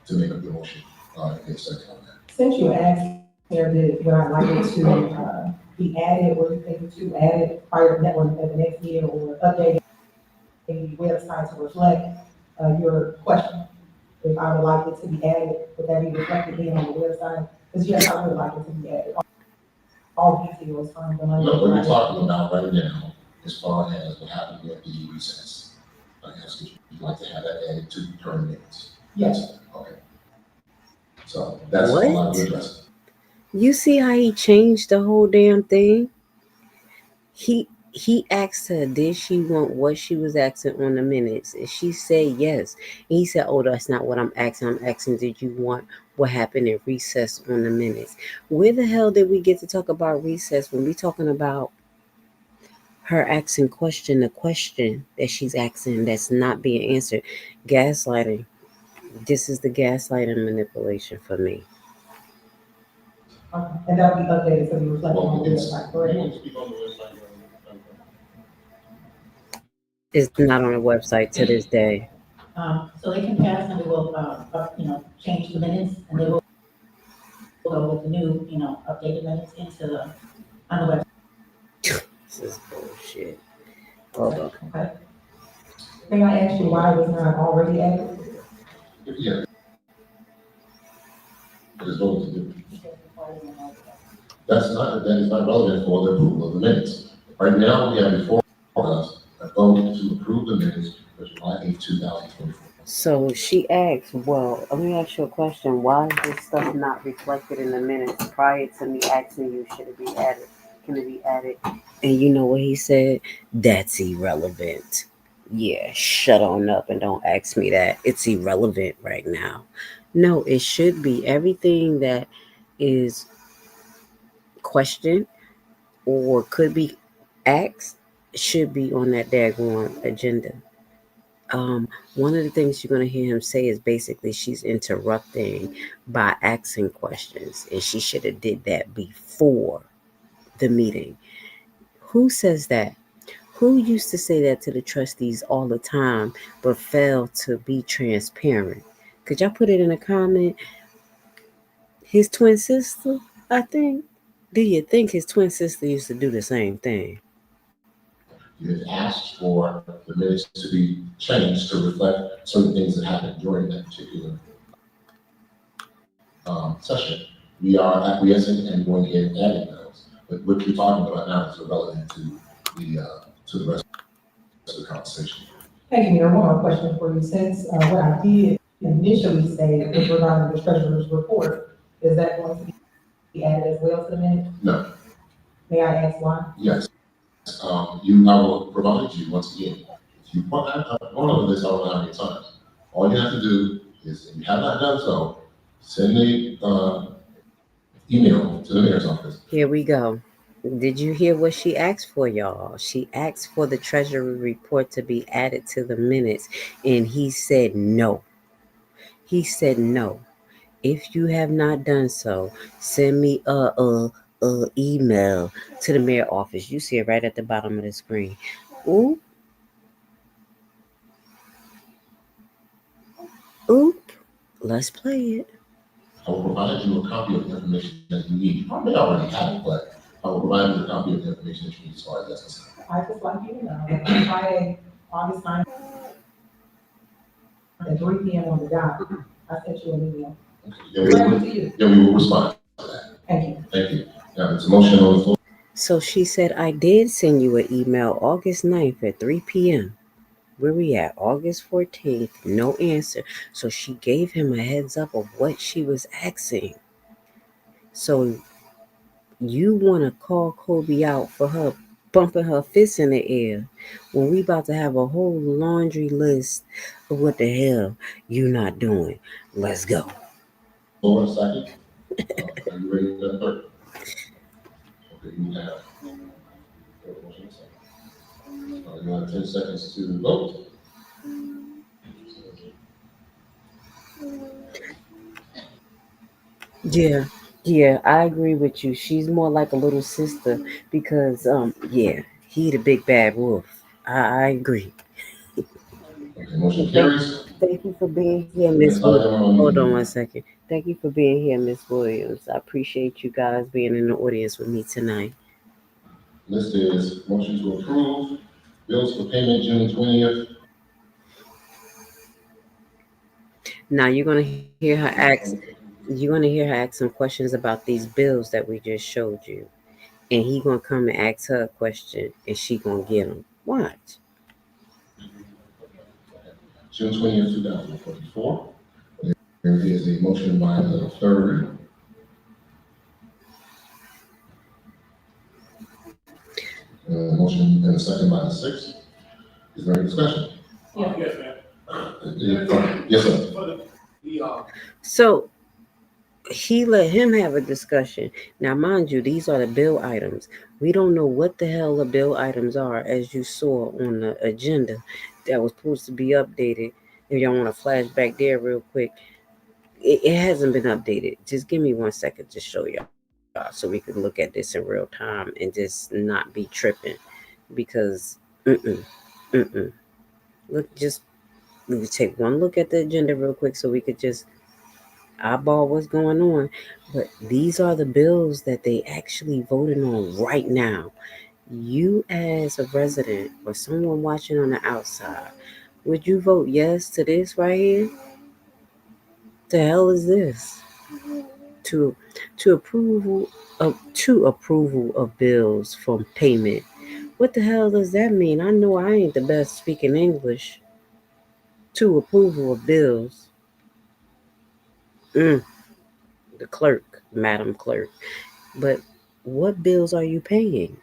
to make up your motion in a second on that. Since you asked there, would I like it to be added, or you think to add it prior to that one at the next meeting, or update the website to reflect your question? If I would like it to be added, would that be reflected then on the website? Because yes, I would like it to be added. All details from the money. No, what we're talking about right now, as far as what happened at the recess, I guess you'd like to have that added to the current minutes. Yes. Okay. So that's all I would address. You see how he changed the whole damn thing? He asked her, did she want what she was asking on the minutes? And she said yes. And he said, oh, that's not what I'm asking. I'm asking, did you want what happened in recess on the minutes? Where the hell did we get to talk about recess when we talking about her asking the question that she's asking that's not being answered? Gaslighting. This is the gaslighting manipulation for me. And that'll be updated so we reflect on the website, correct? It's not on the website to this day. So they can pass and we will, change the minutes and they will go with the new, updated minutes on the website. This is bullshit. Hold on. Okay. May I ask you why it was not already added? Yeah. There's no to do. That is not relevant for the approval of the minutes. Right now, we have before us a vote to approve the minutes for July 8, 2024. So she asked, well, let me ask you a question. Why is this stuff not reflected in the minutes prior to me asking you, should it be added? Can it be added? And you know what he said? That's irrelevant. Yeah, shut on up and don't ask me that. It's irrelevant right now. No, it should be. Everything that is questioned or could be asked should be on that daggone agenda. One of the things you're going to hear him say is basically she's interrupting by asking questions, and she should have did that before the meeting. Who says that? Who used to say that to the trustees all the time, but failed to be transparent? Could y'all put it in a comment? His twin sister, I think. Do you think his twin sister used to do the same thing? You had asked for the minutes to be changed to reflect certain things that happened during that particular session. We are acquiescing and going ahead and adding those. But what you're talking about now is irrelevant to the rest of the conversation. Thank you, Mayor. One more question for you. Since what I did initially say is regarding the treasurer's report, is that going to be added as well to the minute? No. May I ask why? Yes. I will provide you once again. If you want one of this, I don't know how many times. All you have to do is, if you have not done so, send me email to the mayor's office. Here we go. Did you hear what she asked for, y'all? She asked for the treasury report to be added to the minutes, and he said no. He said no. If you have not done so, send me a email to the mayor's office. You see it right at the bottom of the screen. Oop. Let's play it. I will provide you a copy of the information that you need. You may already have it, but I will provide you a copy of the information that you need as far as that's concerned. I just like you to know that Friday, August 9th, at 3 p.m. on the dot, I sent you an email. Okay. Then we will respond to that. Thank you. Thank you. Now, it's a motion on the floor. So she said, I did send you an email August 9th at 3 p.m. Where we at? August 14th, no answer. So she gave him a heads up of what she was asking. So you want to call Kobe out for her bumping her fists in the air when we about to have a whole laundry list of what the hell you not doing. Let's go. For a second. Are you ready for that third? Okay, you have. You have 10 seconds to vote. Yeah, I agree with you. She's more like a little sister because yeah, he the big bad wolf. I agree. Okay, motion Thank carries. thank you for being here, The Miss next item Hold on on one second. Thank you for being here, Miss Williams. I appreciate you guys being in the audience with me tonight. the list is motion to approve bills for payment June 20th. Now you're gonna hear her ask some questions about these bills that we just showed you. And he gonna come and ask her a question and she gonna get them. Watch. June 20th, 2024. There is a motion by the third. Motion and a second by the sixth. Is there any discussion? Yes, ma'am. Yes, sir. So he let him have a discussion. Now, mind you, these are the bill items. We don't know what the hell the bill items are, as you saw on the agenda that was supposed to be updated. If y'all want to flash back there real quick, it hasn't been updated. Just give me 1 second to show y'all so we can look at this in real time and just not be tripping because, mm-mm. Look, just we could take one look at the agenda real quick so we could just eyeball what's going on. But these are the bills that they actually voted on right now. You, as a resident or someone watching on the outside, would you vote yes to this right here? The hell is this? To approval of bills from payment. What the hell does that mean? I know I ain't the best speaking English. To approval of bills. Mm, the clerk, Madam Clerk. But what bills are you paying?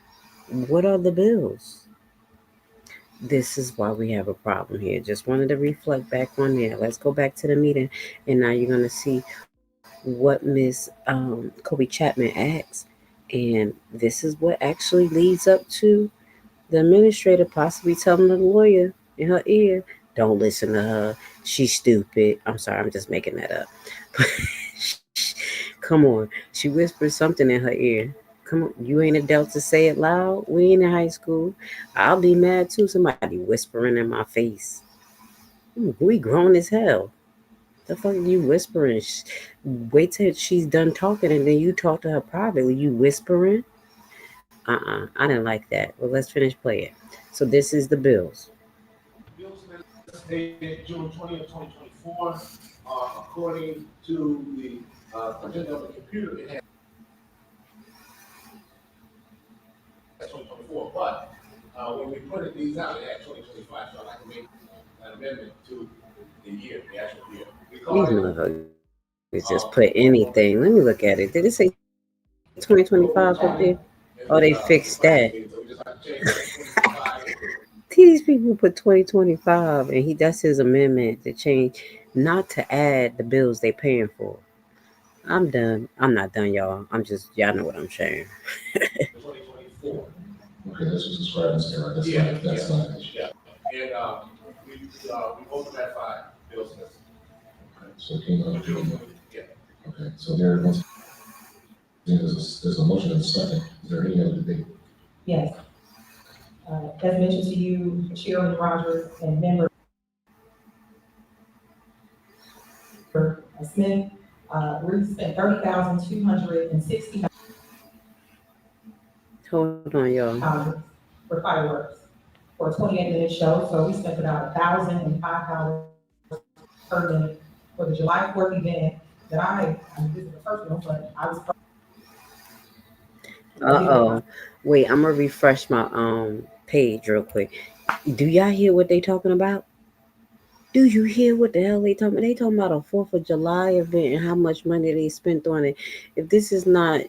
What are the bills? This is why we have a problem here. Just wanted to reflect back on there. Let's go back to the meeting, and now you're gonna see what Miss Kobe Chapman asked, and this is what actually leads up to the administrator possibly telling the lawyer in her ear, "Don't listen to her. She's stupid." I'm sorry, I'm just making that up. Come on. She whispered something in her ear. Come on, you ain't adult to say it loud. We ain't in high school. I'll be mad too. Somebody whispering in my face. We grown as hell. The fuck are you whispering? Wait till she's done talking and then you talk to her privately. You whispering? I didn't like that. Well, let's finish playing. So this is the bills. Bills dated June 20th, 2024. According to the agenda of the computer, it has 2024, but when we printed these out, it had 2025, so I'd like to make an amendment to the year, the actual year. These motherfuckers just put anything. Let me look at it. Did it say 2025 up there? Oh, they fixed that. These people put 2025, and that's his amendment to change, not to add the bills they paying for. I'm done. I'm not done, y'all. I'm just y'all know what I'm saying. 2024. Okay, that's just describing error. That's not an issue. Yeah. And we both ratified bills. Okay, so okay, so there's a motion and a second. Is there any other debate? Yes. As mentioned to you, Chairman Rogers and member Smith, we spent $30,260 Hold on, y'all. for fireworks for a 28-minute show. So we spent about $1,005 per minute for the July 4th event that this is the first one, but I was. Wait, I'm gonna refresh my page real quick. Do y'all hear what they talking about? Do you hear what the hell they talking about? They talking about a 4th of July event and how much money they spent on it. If this is not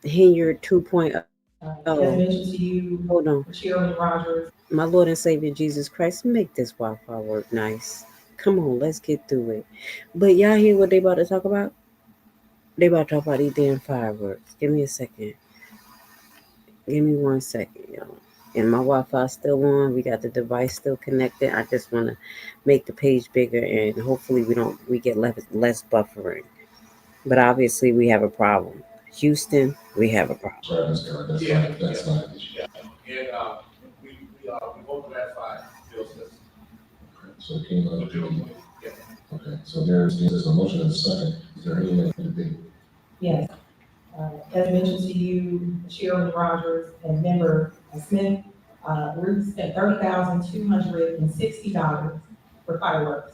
Henyard 2.0, As I mentioned to you, hold on. Chairman Rogers. My Lord and Savior Jesus Christ, make this Wi-Fi work nice. Come on, let's get through it. But y'all hear what they about to talk about? They about to talk about these damn fireworks. Give me a second. Give me 1 second, y'all. And my Wi-Fi still on. We got the device still connected. I just want to make the page bigger and hopefully we get less buffering. But obviously we have a problem. Houston, we have a problem. Right, that's correct. That's Yeah, not, that's not an issue. Yeah, and, we voted that side, Bill says. So it came out of Bill, the, yeah. okay, so there's a motion and a second. Is there any other debate? Yes. As mentioned to you, Chairman Rogers and Member Smith, we spent $30,260 for fireworks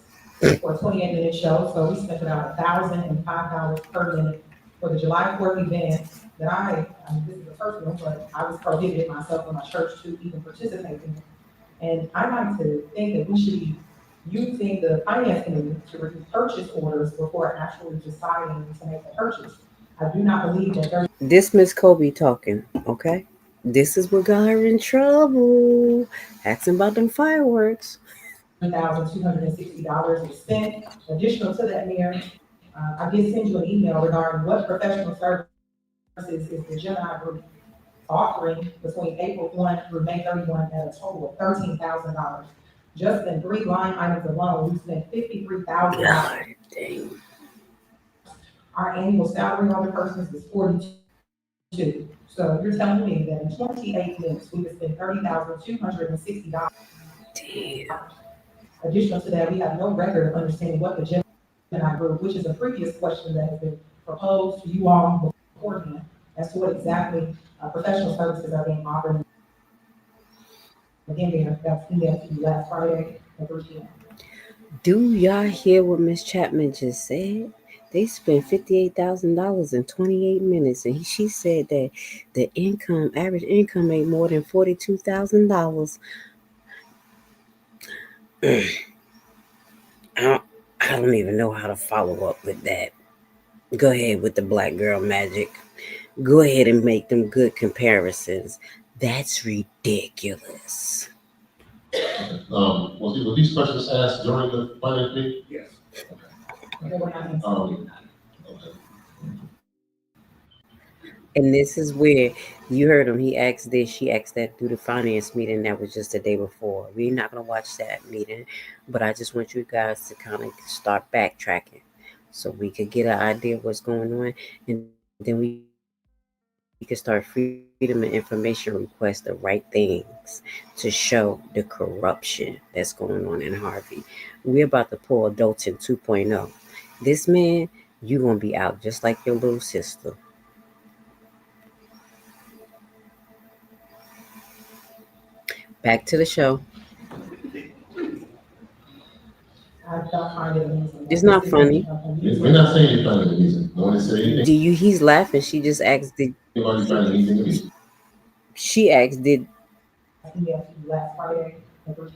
for a 28-minute show. So we spent about $1,005 per minute for the July 4th event that this is the first one, but I was prohibited myself and my church to even participate in. And I like to think that we should be using the finance committee to review purchase orders before actually deciding to make the purchase. I do not believe that This Miss Kobe talking, okay? This is what got her in trouble. Asking about them fireworks. $1,260 was spent. Additional to that, Mayor, I did send you an email regarding what professional services is the Gemini Group offering between April 1 through May 31 at a total of $13,000. Just in 3 line items alone, we spent $53,000. Dang. Our annual salary on the persons is 42. So you're telling me that in 28 minutes, we would spend $30,260. Damn. Additional to that, we have no record of understanding what the Gemini Group, which is a previous question that has been proposed to you all beforehand, as to what exactly professional services are being offered. Again, Mayor, that's emailed to you last Friday at 3 p.m. Do y'all hear what Miss Chapman just said? They spent $58,000 in 28 minutes, and she said that the average income, ain't more than $42,000. I don't even know how to follow up with that. Go ahead with the black girl magic. Go ahead and make them good comparisons. That's ridiculous. Was these questions asked during the finance meeting? Yes. Okay. And this is where you heard him. He asked this, she asked that through the finance meeting that was just the day before. We're not going to watch that meeting, but I just want you guys to kind of start backtracking so we could get an idea of what's going on. And then we can start freedom of information, request the right things to show the corruption that's going on in Harvey. We're about to pull Adulting 2.0. This man, you're going to be out just like your little sister. Back to the show. It's not funny. We're not saying you're finding amusing. No one said anything. Do you? He's laughing. She just asked. Anybody finding anything amusing? She asked. Last Friday at 3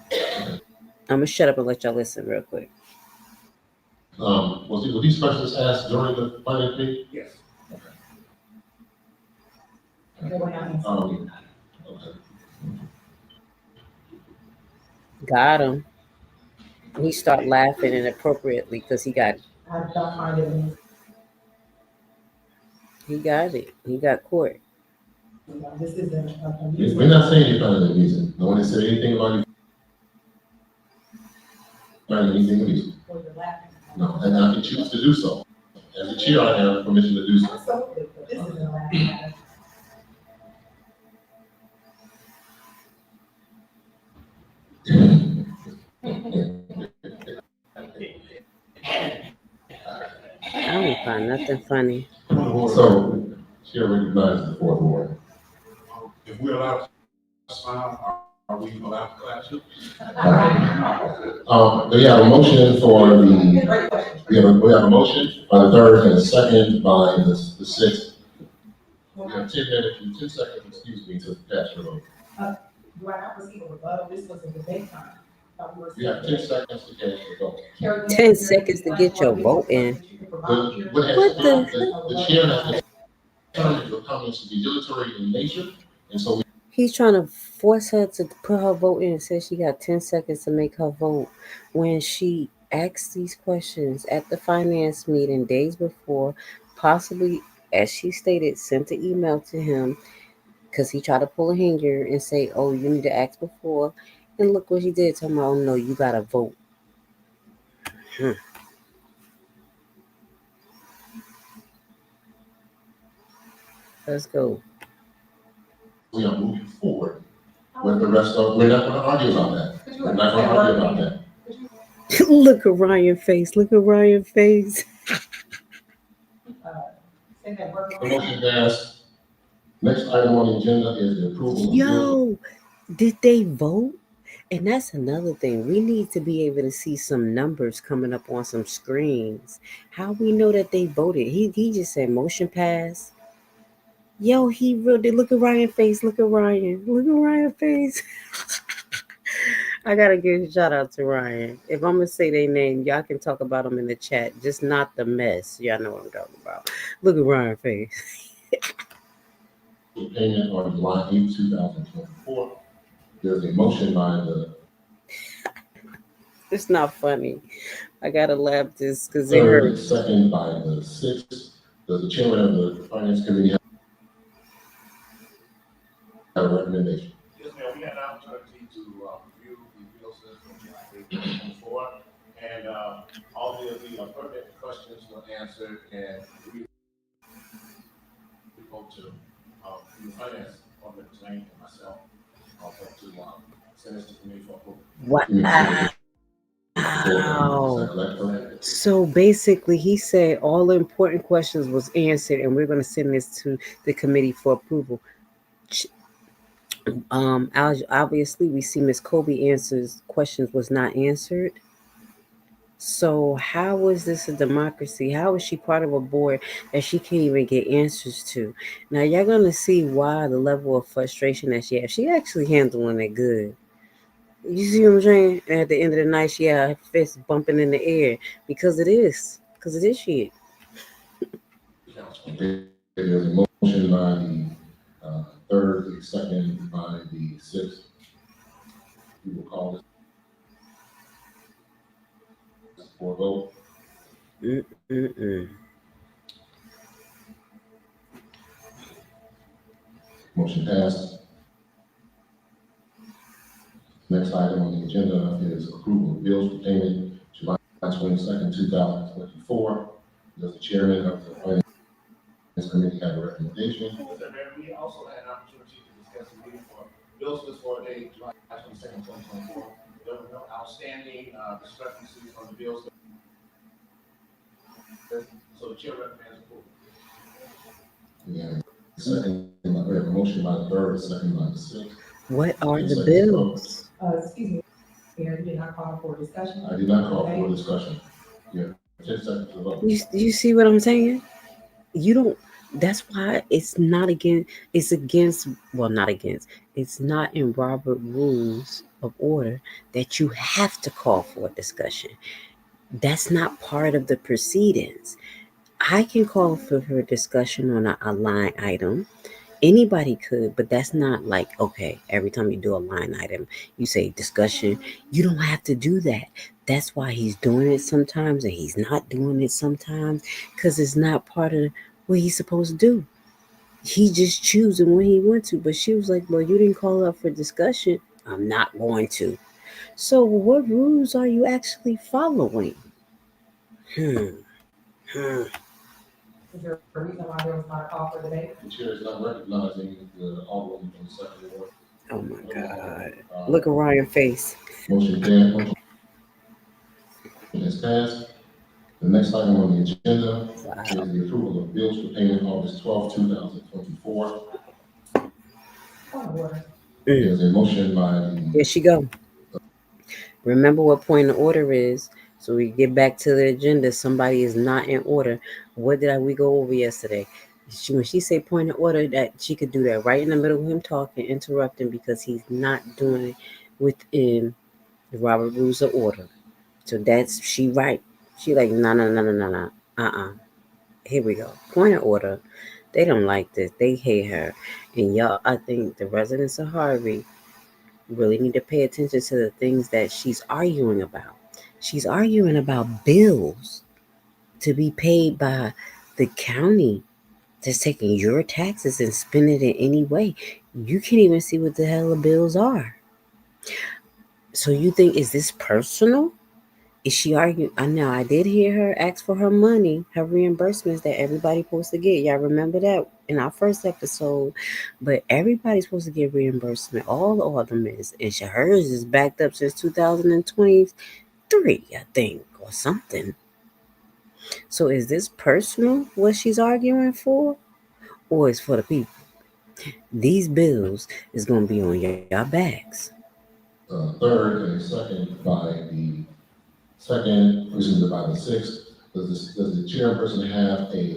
p.m. I'm gonna shut up and let y'all listen real quick. Were these questions asked during the finance meeting? Yes. Okay. Got him. He started laughing inappropriately because he got it. He got it. He got caught. We're not saying you're finding amusing. No one said anything about you finding anything amusing. No, and I can choose to do so. As a chair, I have permission to do so. Absolutely, but this isn't a laughing. I don't find nothing funny. So, Chair recognizes the fourth ward. If we're allowed to smile, are we allowed to clap too? We have a motion for we have a motion by the third and a second by the sixth. We have 10 minutes and 10 seconds, excuse me, to cast your vote. Do I not receive a rebuttal? This was a debate time. Thought we were You have 10 seconds to cast your vote. Carrie, 10 seconds to get your vote in. What the chair has determined your comments to be dilatory in nature, and so He's trying to force her to put her vote in and says she got 10 seconds to make her vote when she asked these questions at the finance meeting days before, possibly, as she stated, sent an email to him because he tried to pull a hanger and say, oh, you need to ask before. And look what he did. Tell me, oh, no, you got to vote. Let's go. we are moving forward with the rest of, we're not going to argue about that. We're not going to argue about that. Look at Ryan's face. Look at Ryan's face. The motion passed. Next item on the agenda is the approval of bills. Yo, did they vote? And that's another thing. We need to be able to see some numbers coming up on some screens. How we know that they voted? He just said motion passed. Yo, he really look at Ryan's face. Look at Ryan. Look at Ryan's face. I gotta give a shout out to Ryan. If I'm gonna say their name, y'all can talk about them in the chat. Just not the mess. Y'all know what I'm talking about. Look at Ryan's face. Payment on July 8, 2024. There's a motion by the It's not funny. I gotta laugh this because it third and hurts. second by the sixth. Does the chairman of the finance committee have a recommendation? Yes, ma'am, we had an opportunity to review the bill list from July 2024, and all the pertinent questions were answered, and we hope to, the finance department and myself, also to send this to committee for approval. Wow. So basically, he said all the important questions was answered, and we're going to send this to the committee for approval. Obviously, we see Miss Kobe answers questions was not answered. So how is this a democracy? How is she part of a board that she can't even get answers to? Now y'all gonna see why the level of frustration that she has. She actually handling it good. You see what I'm saying? And at the end of the night, she had her fist bumping in the air because it is shit. There's a motion by the third, the second by the sixth. We will call this for a vote. Motion passed. Next item on the agenda is approval of bills for payment July 22nd, 2024. Does the chairman of the finance committee have a recommendation? We also had an opportunity to discuss the need for bills list for a day, July 22nd, 2024. There were no outstanding discrepancies on the bills. So the chair recommends approval. Yeah. Second, we have a motion by the third, second by the sixth. What are the bills? Excuse me, Mayor, you did not call for discussion? I did not call for discussion. Yeah, 10 seconds to vote. You see what I'm saying? You don't. That's why it's not against. It's against. Well, not against. It's not in Robert Rules of Order that you have to call for a discussion. That's not part of the proceedings. I can call for a discussion on a line item. Anybody could, but that's not like, okay, every time you do a line item, you say discussion. You don't have to do that. That's why he's doing it sometimes and he's not doing it sometimes because it's not part of what he's supposed to do. He just choosing when he went to. But she was like, well, you didn't call up for discussion. I'm not going to. So what rules are you actually following? Is there a reason why there was not a call for debate? The chair is not recognizing the alderwoman from the second ward. Oh my God. Look at Ryan's face. Motion passed. Motion is passed. The next item on the agenda is the approval of bills for payment August 12, 2024. There's a motion by the... Here she go. Remember what point of order is. So we get back to the agenda. Somebody is not in order. What did we go over yesterday? When she say point of order, that she could do that right in the middle of him talking, interrupt him because he's not doing it within the Robert Rules of Order. So that's she right. She like no no no no no no. Here we go. Point of order. They don't like this. They hate her. And y'all, I think the residents of Harvey really need to pay attention to the things that she's arguing about. She's arguing about bills to be paid by the county that's taking your taxes and spending it any way. You can't even see what the hell the bills are. So you think, is this personal? Is she arguing? I know I did hear her ask for her money, her reimbursements that everybody's supposed to get. Y'all remember that in our first episode? But everybody's supposed to get reimbursement. All the aldermen, and hers is backed up since 2023, I think, or something. So is this personal? What she's arguing for, or is for the people? These bills is gonna be on your backs. Third and second by the second, which is by the sixth. Does the chairperson have a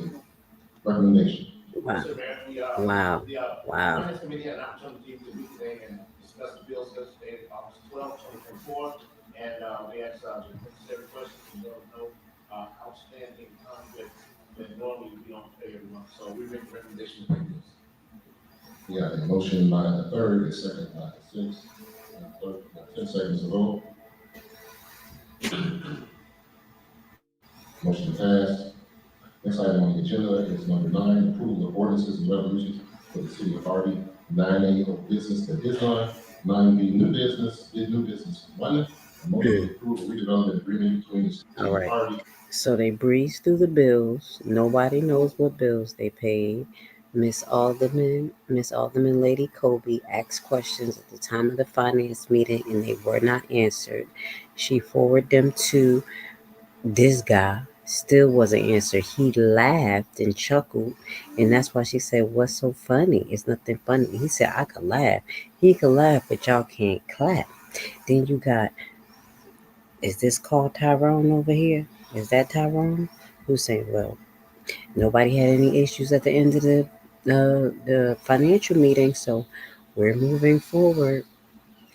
recommendation? Wow. Mr. Mayor, Wow. The Wow. Finance Committee had an opportunity to meet today and discuss the bills dated August 12, 2024. And we asked the necessary questions and there was no outstanding conflict that normally we don't pay every month. So we make a recommendation to pay this. We have a motion by the third, a second by the sixth. 10 seconds to vote. Motion passed. Next item on the agenda is number 9, approval of ordinances and resolutions for the city of Harvey. 9A, of business to Islam. 9B, new business, is new business. One, motion to approve a redevelopment agreement between the city All of right. Harvey. So they breeze through the bills. Nobody knows what bills they paid. Miss Alderman Lady Kobe asked questions at the time of the finance meeting and they were not answered. She forwarded them to this guy, still wasn't answered. He laughed and chuckled, and that's why she said, "What's so funny? It's nothing funny." He said, "I could laugh." He could laugh, but y'all can't clap. Then you got, is this called Tyrone over here? Is that Tyrone? Who's saying, well, nobody had any issues at the end of the financial meeting, so we're moving forward.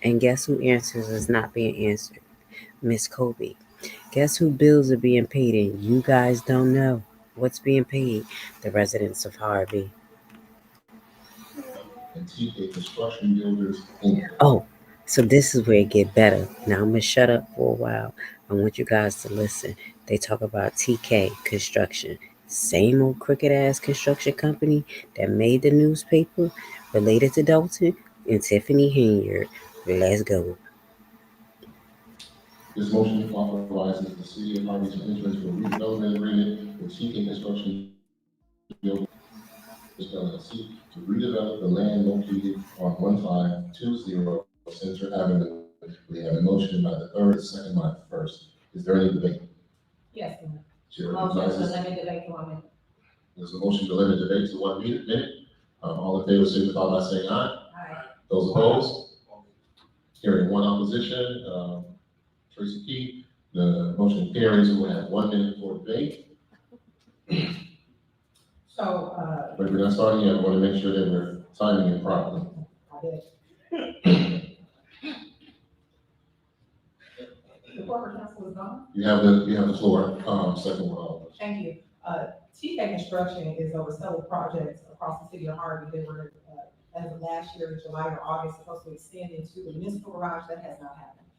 And guess who answers is not being answered? Miss Kobe. Guess who bills are being paid and you guys don't know what's being paid? The residents of Harvey. And TK Construction Builders, Inc. Oh, so this is where it get better. Now I'm gonna shut up for a while. I want you guys to listen. They talk about TK Construction, same old crooked ass construction company that made the newspaper, related to Dalton and Tiffany Henyard. Let's go. This motion authorizes the city of Harvey to enter into a redevelopment agreement with TK Construction Builders, LLC, to redevelop the land located on 1520 Center Avenue. We have a motion by the third, second by the first. Is there any debate? Yes, ma'am. Chair Motion to recognizes. limit debate to 1 minute. There's a motion to limit debate to 1 minute. All in favor, signify by saying aye. Aye. Those opposed? Hearing one opposition, Tracy Key, the motion carries. We'll have 1 minute for debate. So, But we're not starting yet. I want to make sure that we're timing it properly. I did. The corporate counsel is gone? You have the floor, second one. Thank you. TK Construction is over several projects across the city of Harvey. They were, as of last year, July or August, supposed to extend into the municipal garage. That has not happened.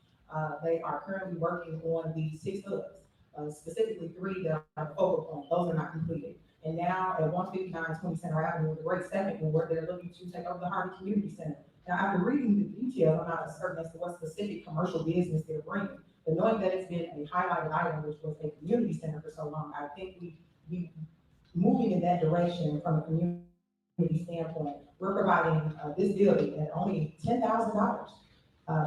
They are currently working on the 6 hubs, specifically 3 that are focal point. Those are not completed. And now at 159 20 Center Avenue, the great second one, where they're looking to take over the Harvey Community Center. Now, after reading the details, I'm not certain as to what specific commercial business they're bringing. But knowing that it's been a highlighted item, which was a community center for so long, I think we moving in that direction from a community standpoint. We're providing this building at only $10,000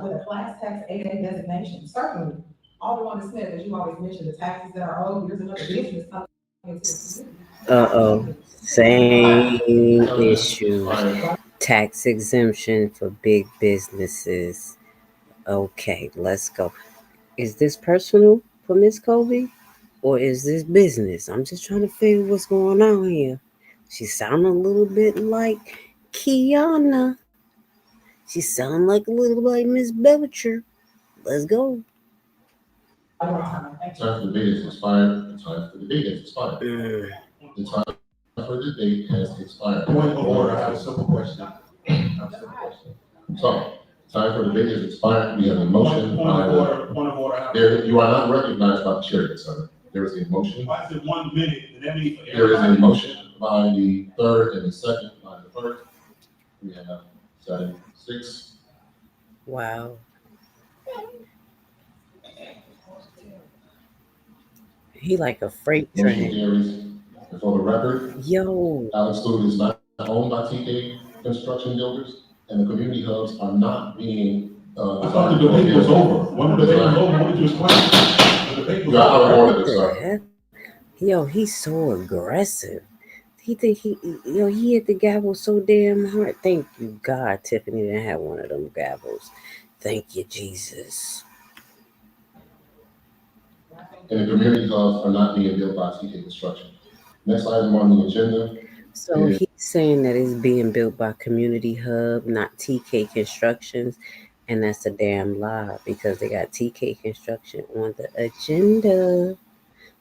with a class tax 8A designation. Certainly, Alderwoman Smith, as you always mention, the taxes that are owed, here's another business coming into the community. Same issue. Tax exemption for big businesses. Okay, let's go. Is this personal for Miss Kobe? Or is this business? I'm just trying to figure what's going on here. She sound a little bit like Kiana. She sound like a little like Miss Belcher. Let's go. Time for debate has expired. The time for debate has expired. The time for debate has expired. Point of order, I have a simple question. So, time for debate has expired. We have a motion. Point of order. There, you are not recognized by the chair, sir. There is a motion. I said 1 minute, and that means for There is a everybody. motion by the third and the second by the clerk. We have 7, 6. Wow. He like a freight Motion train. carries. And for the record, Yo. Alex Stewart is not owned by TK Construction Builders, and the community hubs are not being. I thought the debate was over. When the debate was over, what did you explain? The debate was You are out of over. order, What the sir. heck? Yo, he's so aggressive. He think he hit the gavel so damn hard. Thank you, God. Tiffany didn't have one of them gavels. Thank you, Jesus. And the community hubs are not being built by TK Construction. Next item on the agenda. So he's saying that it's being built by Community Hub, not TK Constructions, and that's a damn lie because they got TK Construction on the agenda.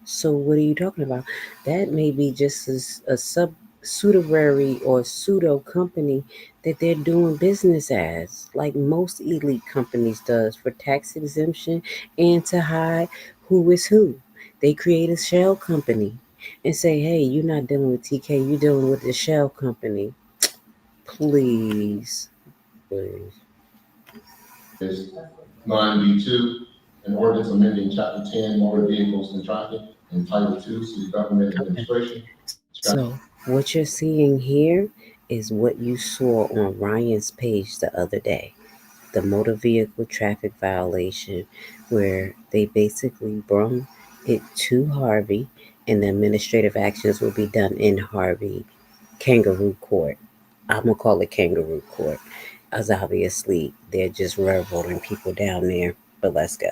So what are you talking about? That may be just a subsidiary or pseudo company that they're doing business as, like most elite companies does for tax exemption and to hide who is who. They create a shell company and say, hey, you're not dealing with TK, you're dealing with the shell company. Please. Please. Is 9B2, an ordinance amending Chapter 10, Motor Vehicles and Traffic, and Title 2, City Government Administration. So what you're seeing here is what you saw on Ryan's page the other day, the motor vehicle traffic violation, where they basically brung it to Harvey and the administrative actions will be done in Harvey kangaroo court. I'm gonna call it kangaroo court, as obviously they're just railroading people down there. But let's go.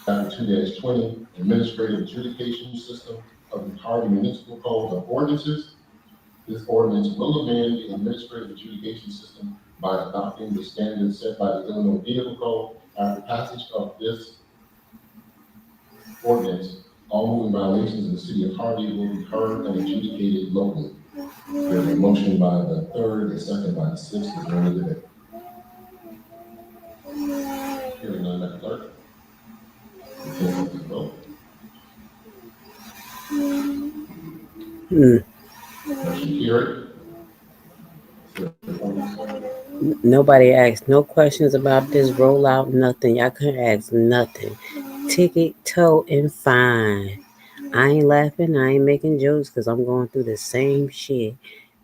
Chapter 2-20, Administrative Adjudication System of the Harvey Municipal Code of Ordinances. This ordinance will amend the administrative adjudication system by adopting the standards set by the Illinois Vehicle Code. After passage of this ordinance, all moving violations in the city of Harvey will be heard and adjudicated locally. There's a motion by the third, a second by the sixth. Is there any debate? Hearing none, Madam Clerk. You can take the vote. Motion carried. Nobody asked no questions about this rollout, nothing. Y'all couldn't ask nothing. Ticket, toe, and fine. I ain't laughing. I ain't making jokes because I'm going through the same shit.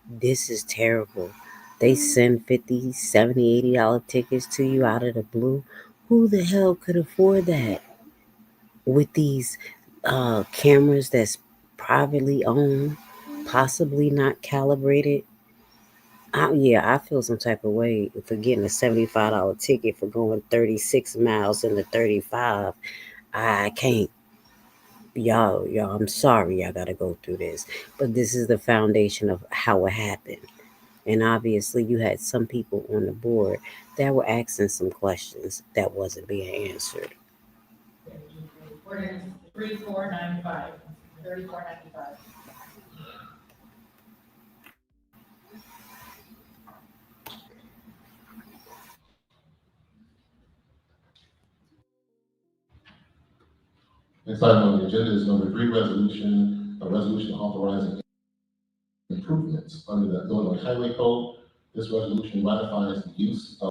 This is terrible. They send $50, $70, $80 tickets to you out of the blue. Who the hell could afford that? With these cameras that's privately owned, possibly not calibrated. I feel some type of way for getting a $75 ticket for going 36 miles in the 35. I can't. Y'all, I'm sorry y'all gotta go through this. But this is the foundation of how it happened. And obviously you had some people on the board that were asking some questions that wasn't being answered. Ordinance 3495. 3495. Next item on the agenda is number 3, a resolution authorizing improvements under the Illinois Highway Code. This resolution ratifies the use of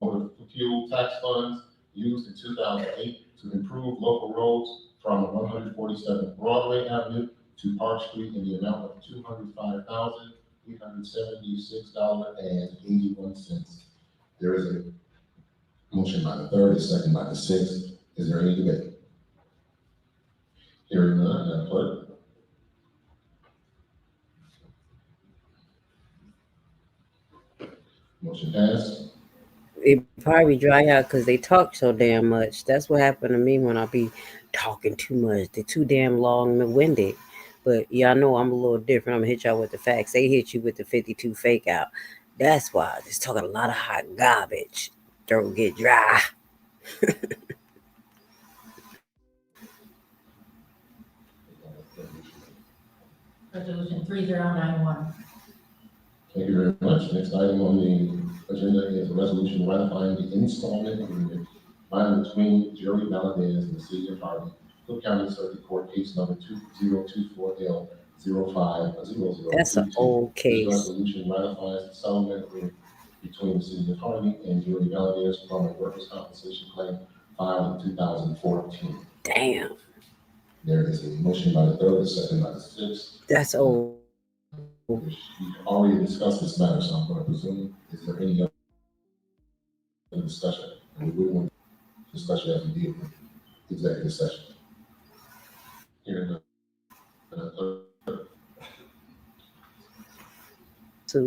motor fuel tax funds used in 2008 to improve local roads from 147 Broadway Avenue to Park Street in the amount of $205,876.81. There is a motion by the third, a second by the sixth. Is there any debate? Hearing none, Madam Clerk. Motion passed. It probably dry out because they talk so damn much. That's what happened to me when I be talking too much. They're too damn long and winded. But y'all know I'm a little different. I'm gonna hit y'all with the facts. They hit you with the 52 fake out. That's why just talking a lot of hot garbage. Throat get dry. Resolution 3091. Thank you very much. Next item on the agenda is a resolution ratifying the installment agreement by and between Jerry Valadez and the city of Harvey, Cook County Circuit Court case number 2024L050032. That's an old This case. resolution ratifies the settlement agreement between the city of Harvey and Jerry Valadez from a workers' compensation claim filed in 2014. Damn. There is a motion by the third, a second by the sixth. That's old. We already discussed this matter, so I'm going to presume, is there any other discussion? And we would want discussion as we deal with executive session. Here, So,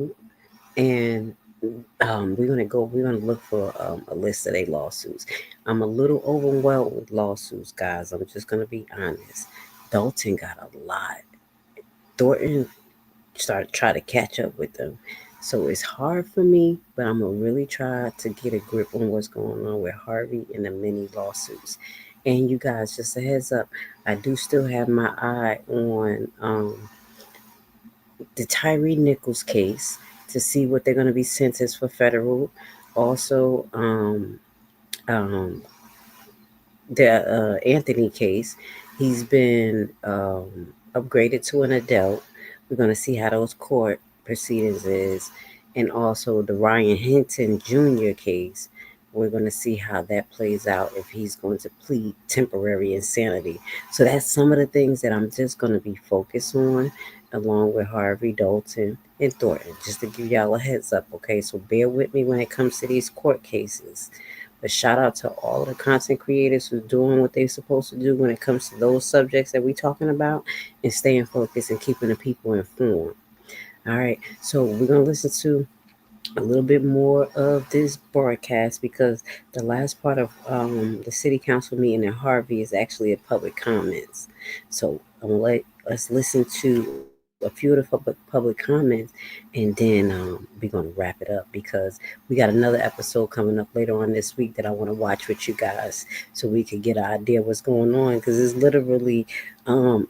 and we're gonna look for a list of their lawsuits. I'm a little overwhelmed with lawsuits, guys. I'm just gonna be honest. Dalton got a lot. Thornton started try to catch up with them. So it's hard for me, but I'm gonna really try to get a grip on what's going on with Harvey and the many lawsuits. And you guys, just a heads up, I do still have my eye on the Tyree Nichols case to see what they're gonna be sentenced for federal. Also, the Anthony case, he's been upgraded to an adult. We're going to see how those court proceedings is. And also the Ryan Hinton Jr. case, we're going to see how that plays out if he's going to plead temporary insanity. So that's some of the things that I'm just going to be focused on, along with Harvey, Dalton, and Thornton, just to give y'all a heads up, okay? So bear with me when it comes to these court cases. But shout out to all of the content creators who's doing what they're supposed to do when it comes to those subjects that we're talking about, and staying focused and keeping the people informed. All right, so we're going to listen to a little bit more of this broadcast because the last part of the city council meeting in Harvey is actually a public comments. So I'm gonna let's listen to a few of the public comments, and then we're gonna wrap it up because we got another episode coming up later on this week that I want to watch with you guys so we can get an idea what's going on, because it's literally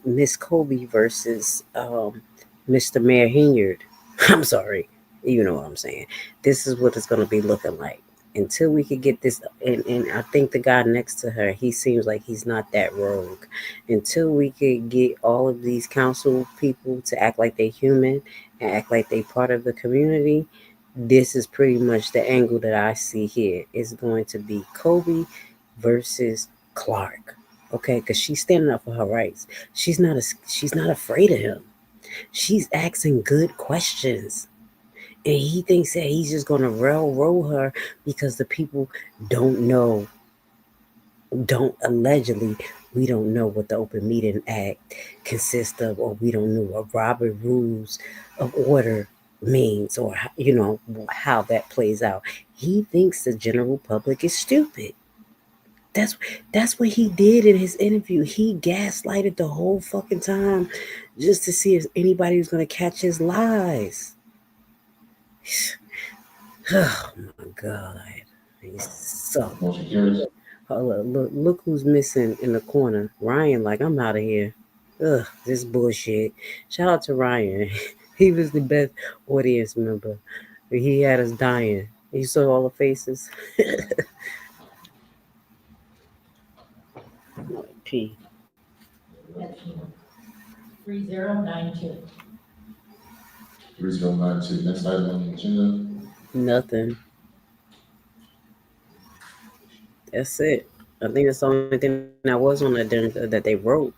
Miss Kobe versus Mr. Mayor Henyard. I'm sorry. You know what I'm saying? This is what it's going to be looking like until we could get this. And I think the guy next to her, he seems like he's not that rogue. Until we could get all of these council people to act like they're human and act like they part of the community, this is pretty much the angle that I see here. It's going to be Kobe versus Clark. Okay, because she's standing up for her rights. She's not afraid of him. She's asking good questions. And he thinks that he's just going to railroad her because the people don't allegedly, we don't know what the Open Meeting Act consists of, or we don't know what Robert Rules of Order means, or, how that plays out. He thinks the general public is stupid. That's what he did in his interview. He gaslighted the whole fucking time just to see if anybody was going to catch his lies. Oh my God. He's so. Look who's missing in the corner. Ryan, like, I'm out of here. Ugh, this bullshit. Shout out to Ryan. He was the best audience member. He had us dying. You saw all the faces. P. 3092. 3092. Next item on the agenda. Nothing. That's it. I think that's the only thing that was on the agenda that they wrote.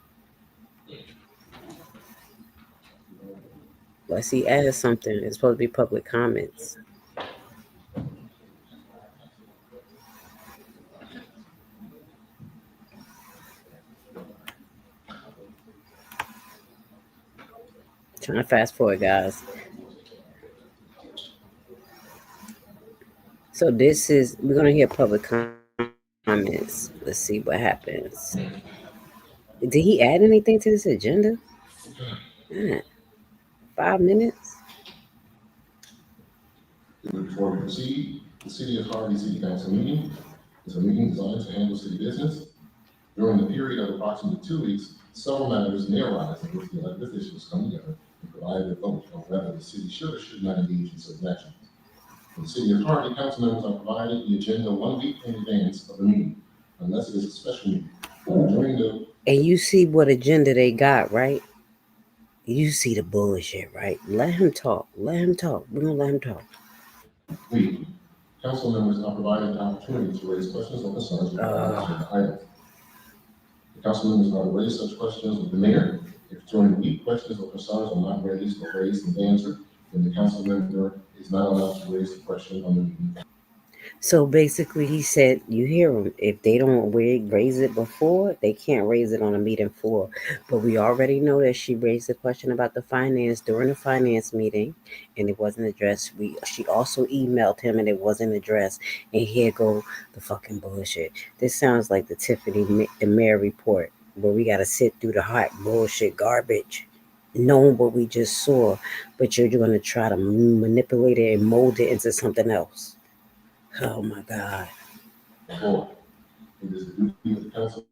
Let's see, added something. It's supposed to be public comments. Trying to fast forward, guys. So we're going to hear public comments. Let's see what happens. Did he add anything to this agenda? Yeah, 5 minutes. Before we proceed, the City of Harvey City Council meeting is a meeting designed to handle city business. During the period of approximately 2 weeks, several matters may arise in which the elected officials come together and provide their vote on whether the city should or should not engage in certain actions. In the City of Harvey, council members are provided the agenda 1 week in advance of the meeting, unless it is a special meeting. During the And you see what agenda they got, right? You see the bullshit, right? Let him talk. Let him talk. We're gonna let him talk. week, council members are provided the opportunity to raise questions or concerns regarding agenda items. The council members are to raise such questions with the mayor. If during the week questions or concerns are not raised or raised and answered, then the council member is not allowed to raise the question on the meeting. So basically, he said, you hear him. If they don't raise it before, they can't raise it on a meeting floor. But we already know that she raised the question about the finance during the finance meeting, and it wasn't addressed. She also emailed him, and it wasn't addressed. And here go the fucking bullshit. This sounds like the mayor report, where we got to sit through the hot bullshit garbage, knowing what we just saw, but you're going to try to manipulate it and mold it into something else. Oh my God. Four, it is the duty of the council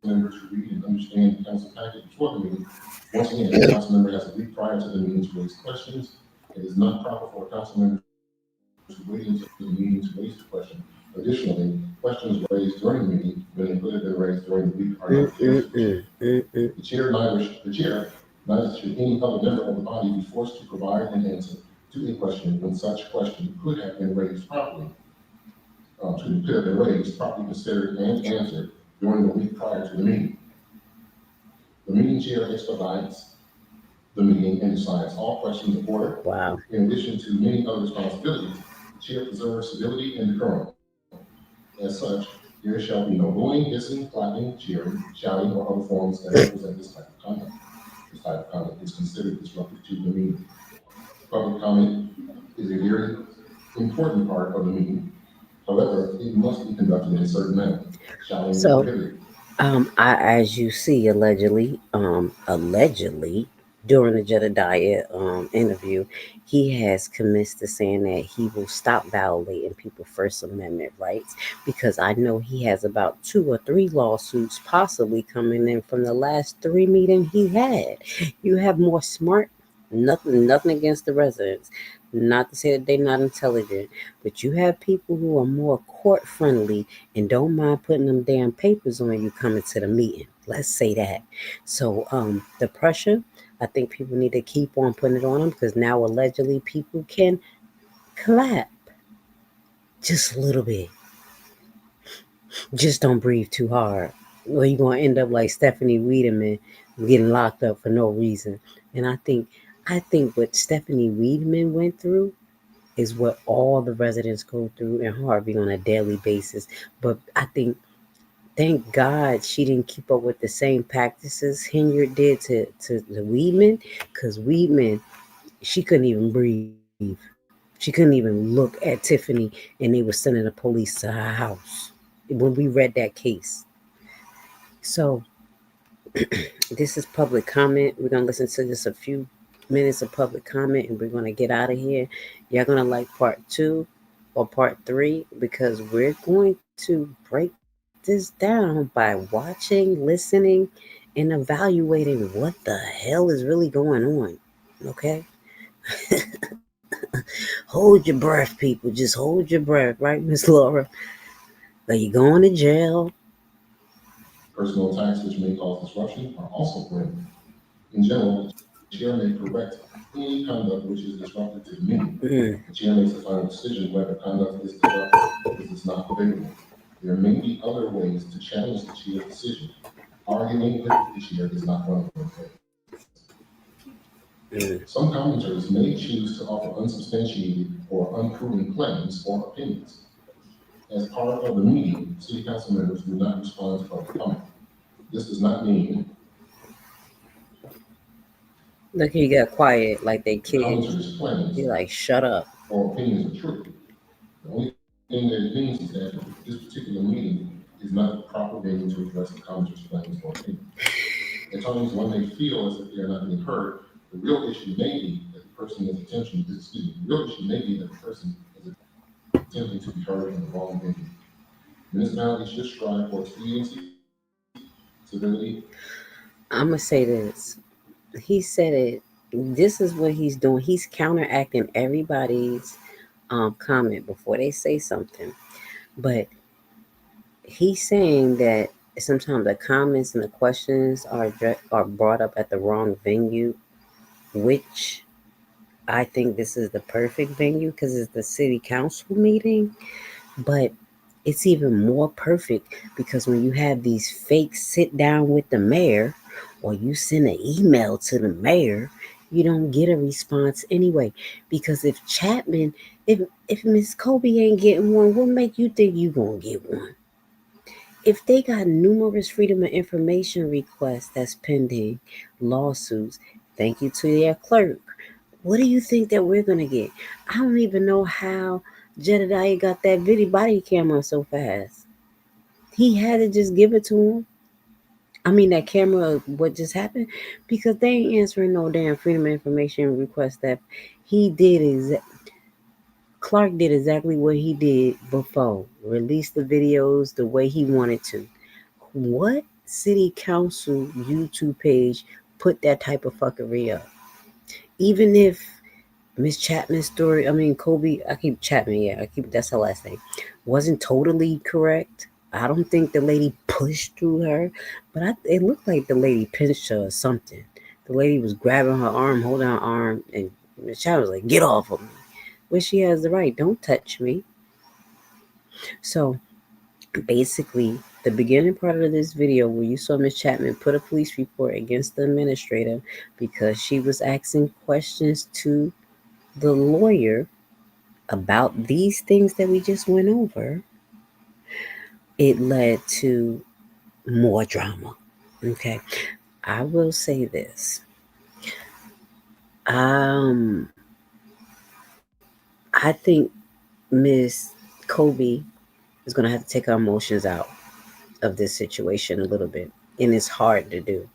member to read and understand the council package before the meeting. Once again, the council member has a week prior to the meeting to raise questions. It is not proper for a council member to wait until the meeting to raise the question. Additionally, questions raised during the meeting, when they could have been raised during the week, are not answered. The chair, neither should any other member of the body be forced to provide an answer to a question when such question could have been raised properly. Could have been raised, properly considered and answered during the week prior to the meeting. The meeting chair expedites the meeting and decides all questions of order. Wow. In addition to many other responsibilities, the chair preserves civility and decorum. As such, there shall be no booing, hissing, clapping, cheering, shouting, or other forms that represent this type of conduct. This type of conduct is considered disruptive to the meeting. Public comment is a very important part of the meeting. However, it must be conducted in a certain manner. Shouting is So, prohibited. as you see, allegedly, during the Jedediah interview, he has commenced to saying that he will stop violating people's First Amendment rights, because I know he has about 2 or 3 lawsuits possibly coming in from the last 3 meetings he had. You have more smart. Nothing against the residents. Not to say that they're not intelligent, but you have people who are more court friendly and don't mind putting them damn papers on you coming to the meeting. Let's say that. So the pressure, I think people need to keep on putting it on them, because now allegedly people can clap just a little bit. Just don't breathe too hard, or you're gonna end up like Stephanie Wiedemann getting locked up for no reason. And I think what Stephanie Wiedemann went through is what all the residents go through in Harvey on a daily basis. But I think, thank God she didn't keep up with the same practices Henyard did to the Weedman, because Weedman, she couldn't even breathe. She couldn't even look at Tiffany, and they were sending the police to her house when we read that case. So this is public comment. We're gonna listen to just a few minutes of public comment, and we're gonna get out of here. Y'all gonna like part 2 or part 3, because we're going to break this down by watching, listening, and evaluating what the hell is really going on. Okay? Hold your breath, people. Just hold your breath, right, Miss Laura? Are you going to jail? Personal attacks which may cause disruption are also prohibited. In general, the chair may correct any conduct which is disruptive to the meeting. The chair makes the final decision whether conduct is disruptive. This is not debatable. There may be other ways to challenge the chair's decision. Arguing with the chair is not one of those ways. Some commenters may choose to offer unsubstantiated or unproven claims or opinions. As part of the meeting, city council members do not respond to public comment. This does not mean Look, he got quiet like they the kids. commenter's claims He like, shut up. or opinions are true. The only thing that it means is that this particular meeting is not the proper venue to address the commenter's claims or opinions. times one may feel as if they are not being heard. The real issue may be that the person is attempting, the real issue may be that the person is attempting to be heard in the wrong venue. Municipalities should strive for expediency, civility. I'm gonna say this. He said it. This is what he's doing. He's counteracting everybody's comment before they say something. But he's saying that sometimes the comments and the questions are brought up at the wrong venue, which I think this is the perfect venue because it's the city council meeting. But it's even more perfect because when you have these fakes sit down with the mayor or you send an email to the mayor, you don't get a response anyway. Because if Chapman, if Miss Kobe ain't getting one, what make you think you gonna get one? If they got numerous freedom of information requests that's pending lawsuits, thank you to their clerk. What do you think that we're gonna get? I don't even know how Jedediah got that video body camera so fast. He had to just give it to him. I mean that camera, what just happened? Because they ain't answering no damn freedom of information request that he did Clark did exactly what he did before. Release the videos the way he wanted to. What city council YouTube page put that type of fuckery up? Even if Miss Chapman's story, I mean Kobe, I keep Chapman, yeah, that's her last name, wasn't totally correct. I don't think the lady pushed through her, but it looked like the lady pinched her or something. The lady was grabbing her arm, holding her arm, and Miss Chapman was like, "Get off of me," which she has the right. Don't touch me. So basically, the beginning part of this video where you saw Miss Chapman put a police report against the administrator because she was asking questions to the lawyer about these things that we just went over, it led to more drama. Okay. I will say this. I think Miss Kobe is gonna have to take her emotions out of this situation a little bit. And it's hard to do.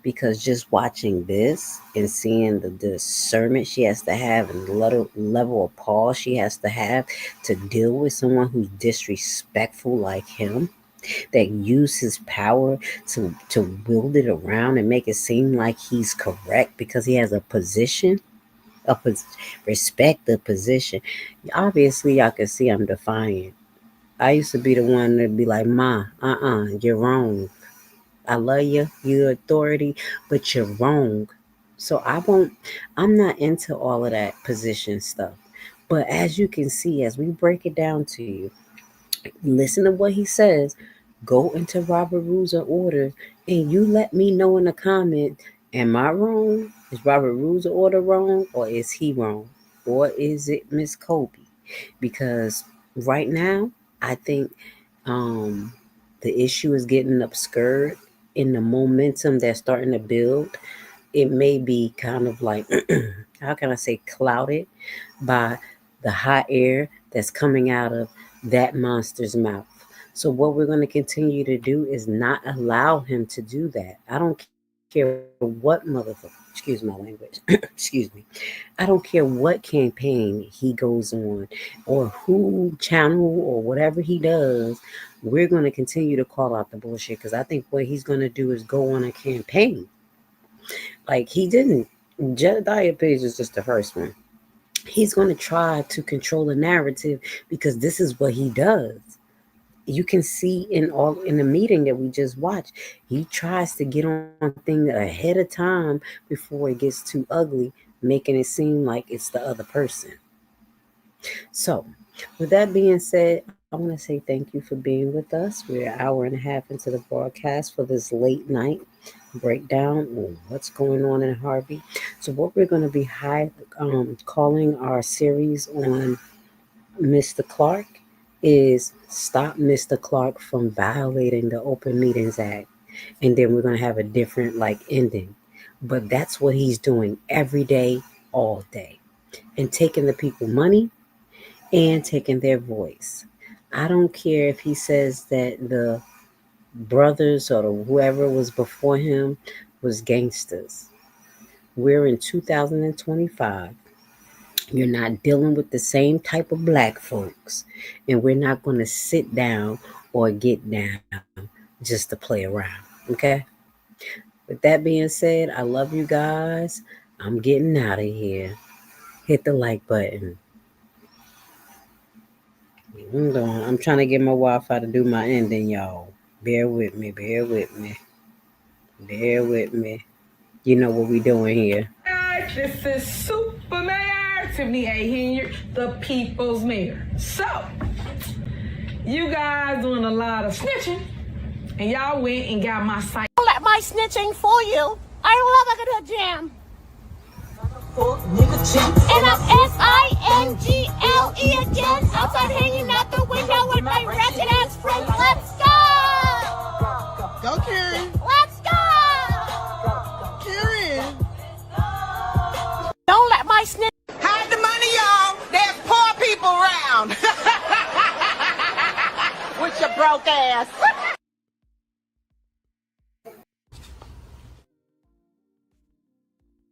Because just watching this and seeing the discernment she has to have and the level of pause she has to have to deal with someone who's disrespectful like him, that use his power to wield it around and make it seem like he's correct because he has a position, respect the position. Obviously, y'all can see I'm defiant. I used to be the one to be like, "Ma, you're wrong. I love you, you're authority, but you're wrong." So I'm not into all of that position stuff. But as you can see, as we break it down to you, listen to what he says, go into Robert Rules of Order, and you let me know in the comment, am I wrong? Is Robert Rules of Order wrong? Or is he wrong? Or is it Miss Kobe? Because right now, I think the issue is getting obscured in the momentum that's starting to build. It may be kind of like, how can I say, clouded by the hot air that's coming out of that monster's mouth. So what we're going to continue to do is not allow him to do that. I don't care what excuse my language, excuse me. I don't care what campaign he goes on or who channel or whatever he does. We're going to continue to call out the bullshit because I think what he's going to do is go on a campaign. Like he didn't. Jedediah Page is just the first one. He's going to try to control the narrative because this is what he does. You can see in the meeting that we just watched, he tries to get on things ahead of time before it gets too ugly, making it seem like it's the other person. So, with that being said, I want to say thank you for being with us. We're an hour and a half into the broadcast for this late night breakdown on what's going on in Harvey. So, what we're going to be calling our series on Mr. Clark is Stop Mr. Clark from Violating the Open Meetings Act. And then we're going to have a different ending. But that's what he's doing every day, all day. And taking the people money and taking their voice. I don't care if he says that the brothers or whoever was before him was gangsters. We're in 2025. You're not dealing with the same type of black folks, and we're not going to sit down or get down just to play around, okay? With that being said, I love you guys. I'm getting out of here. Hit the like button. I'm trying to get my Wi-Fi to do my ending, y'all. Bear with me, bear with me. Bear with me. You know what we doing here. Guys, this is Super Mayor Tiffany Henyard, the people's mayor. So, you guys doing a lot of snitching, and y'all went and got my site. Don't let my snitching fool you. I love a good jam. And I'm SINGLE again, outside hanging out the window with my ratchet ass friends. Let's go! Go, Karen.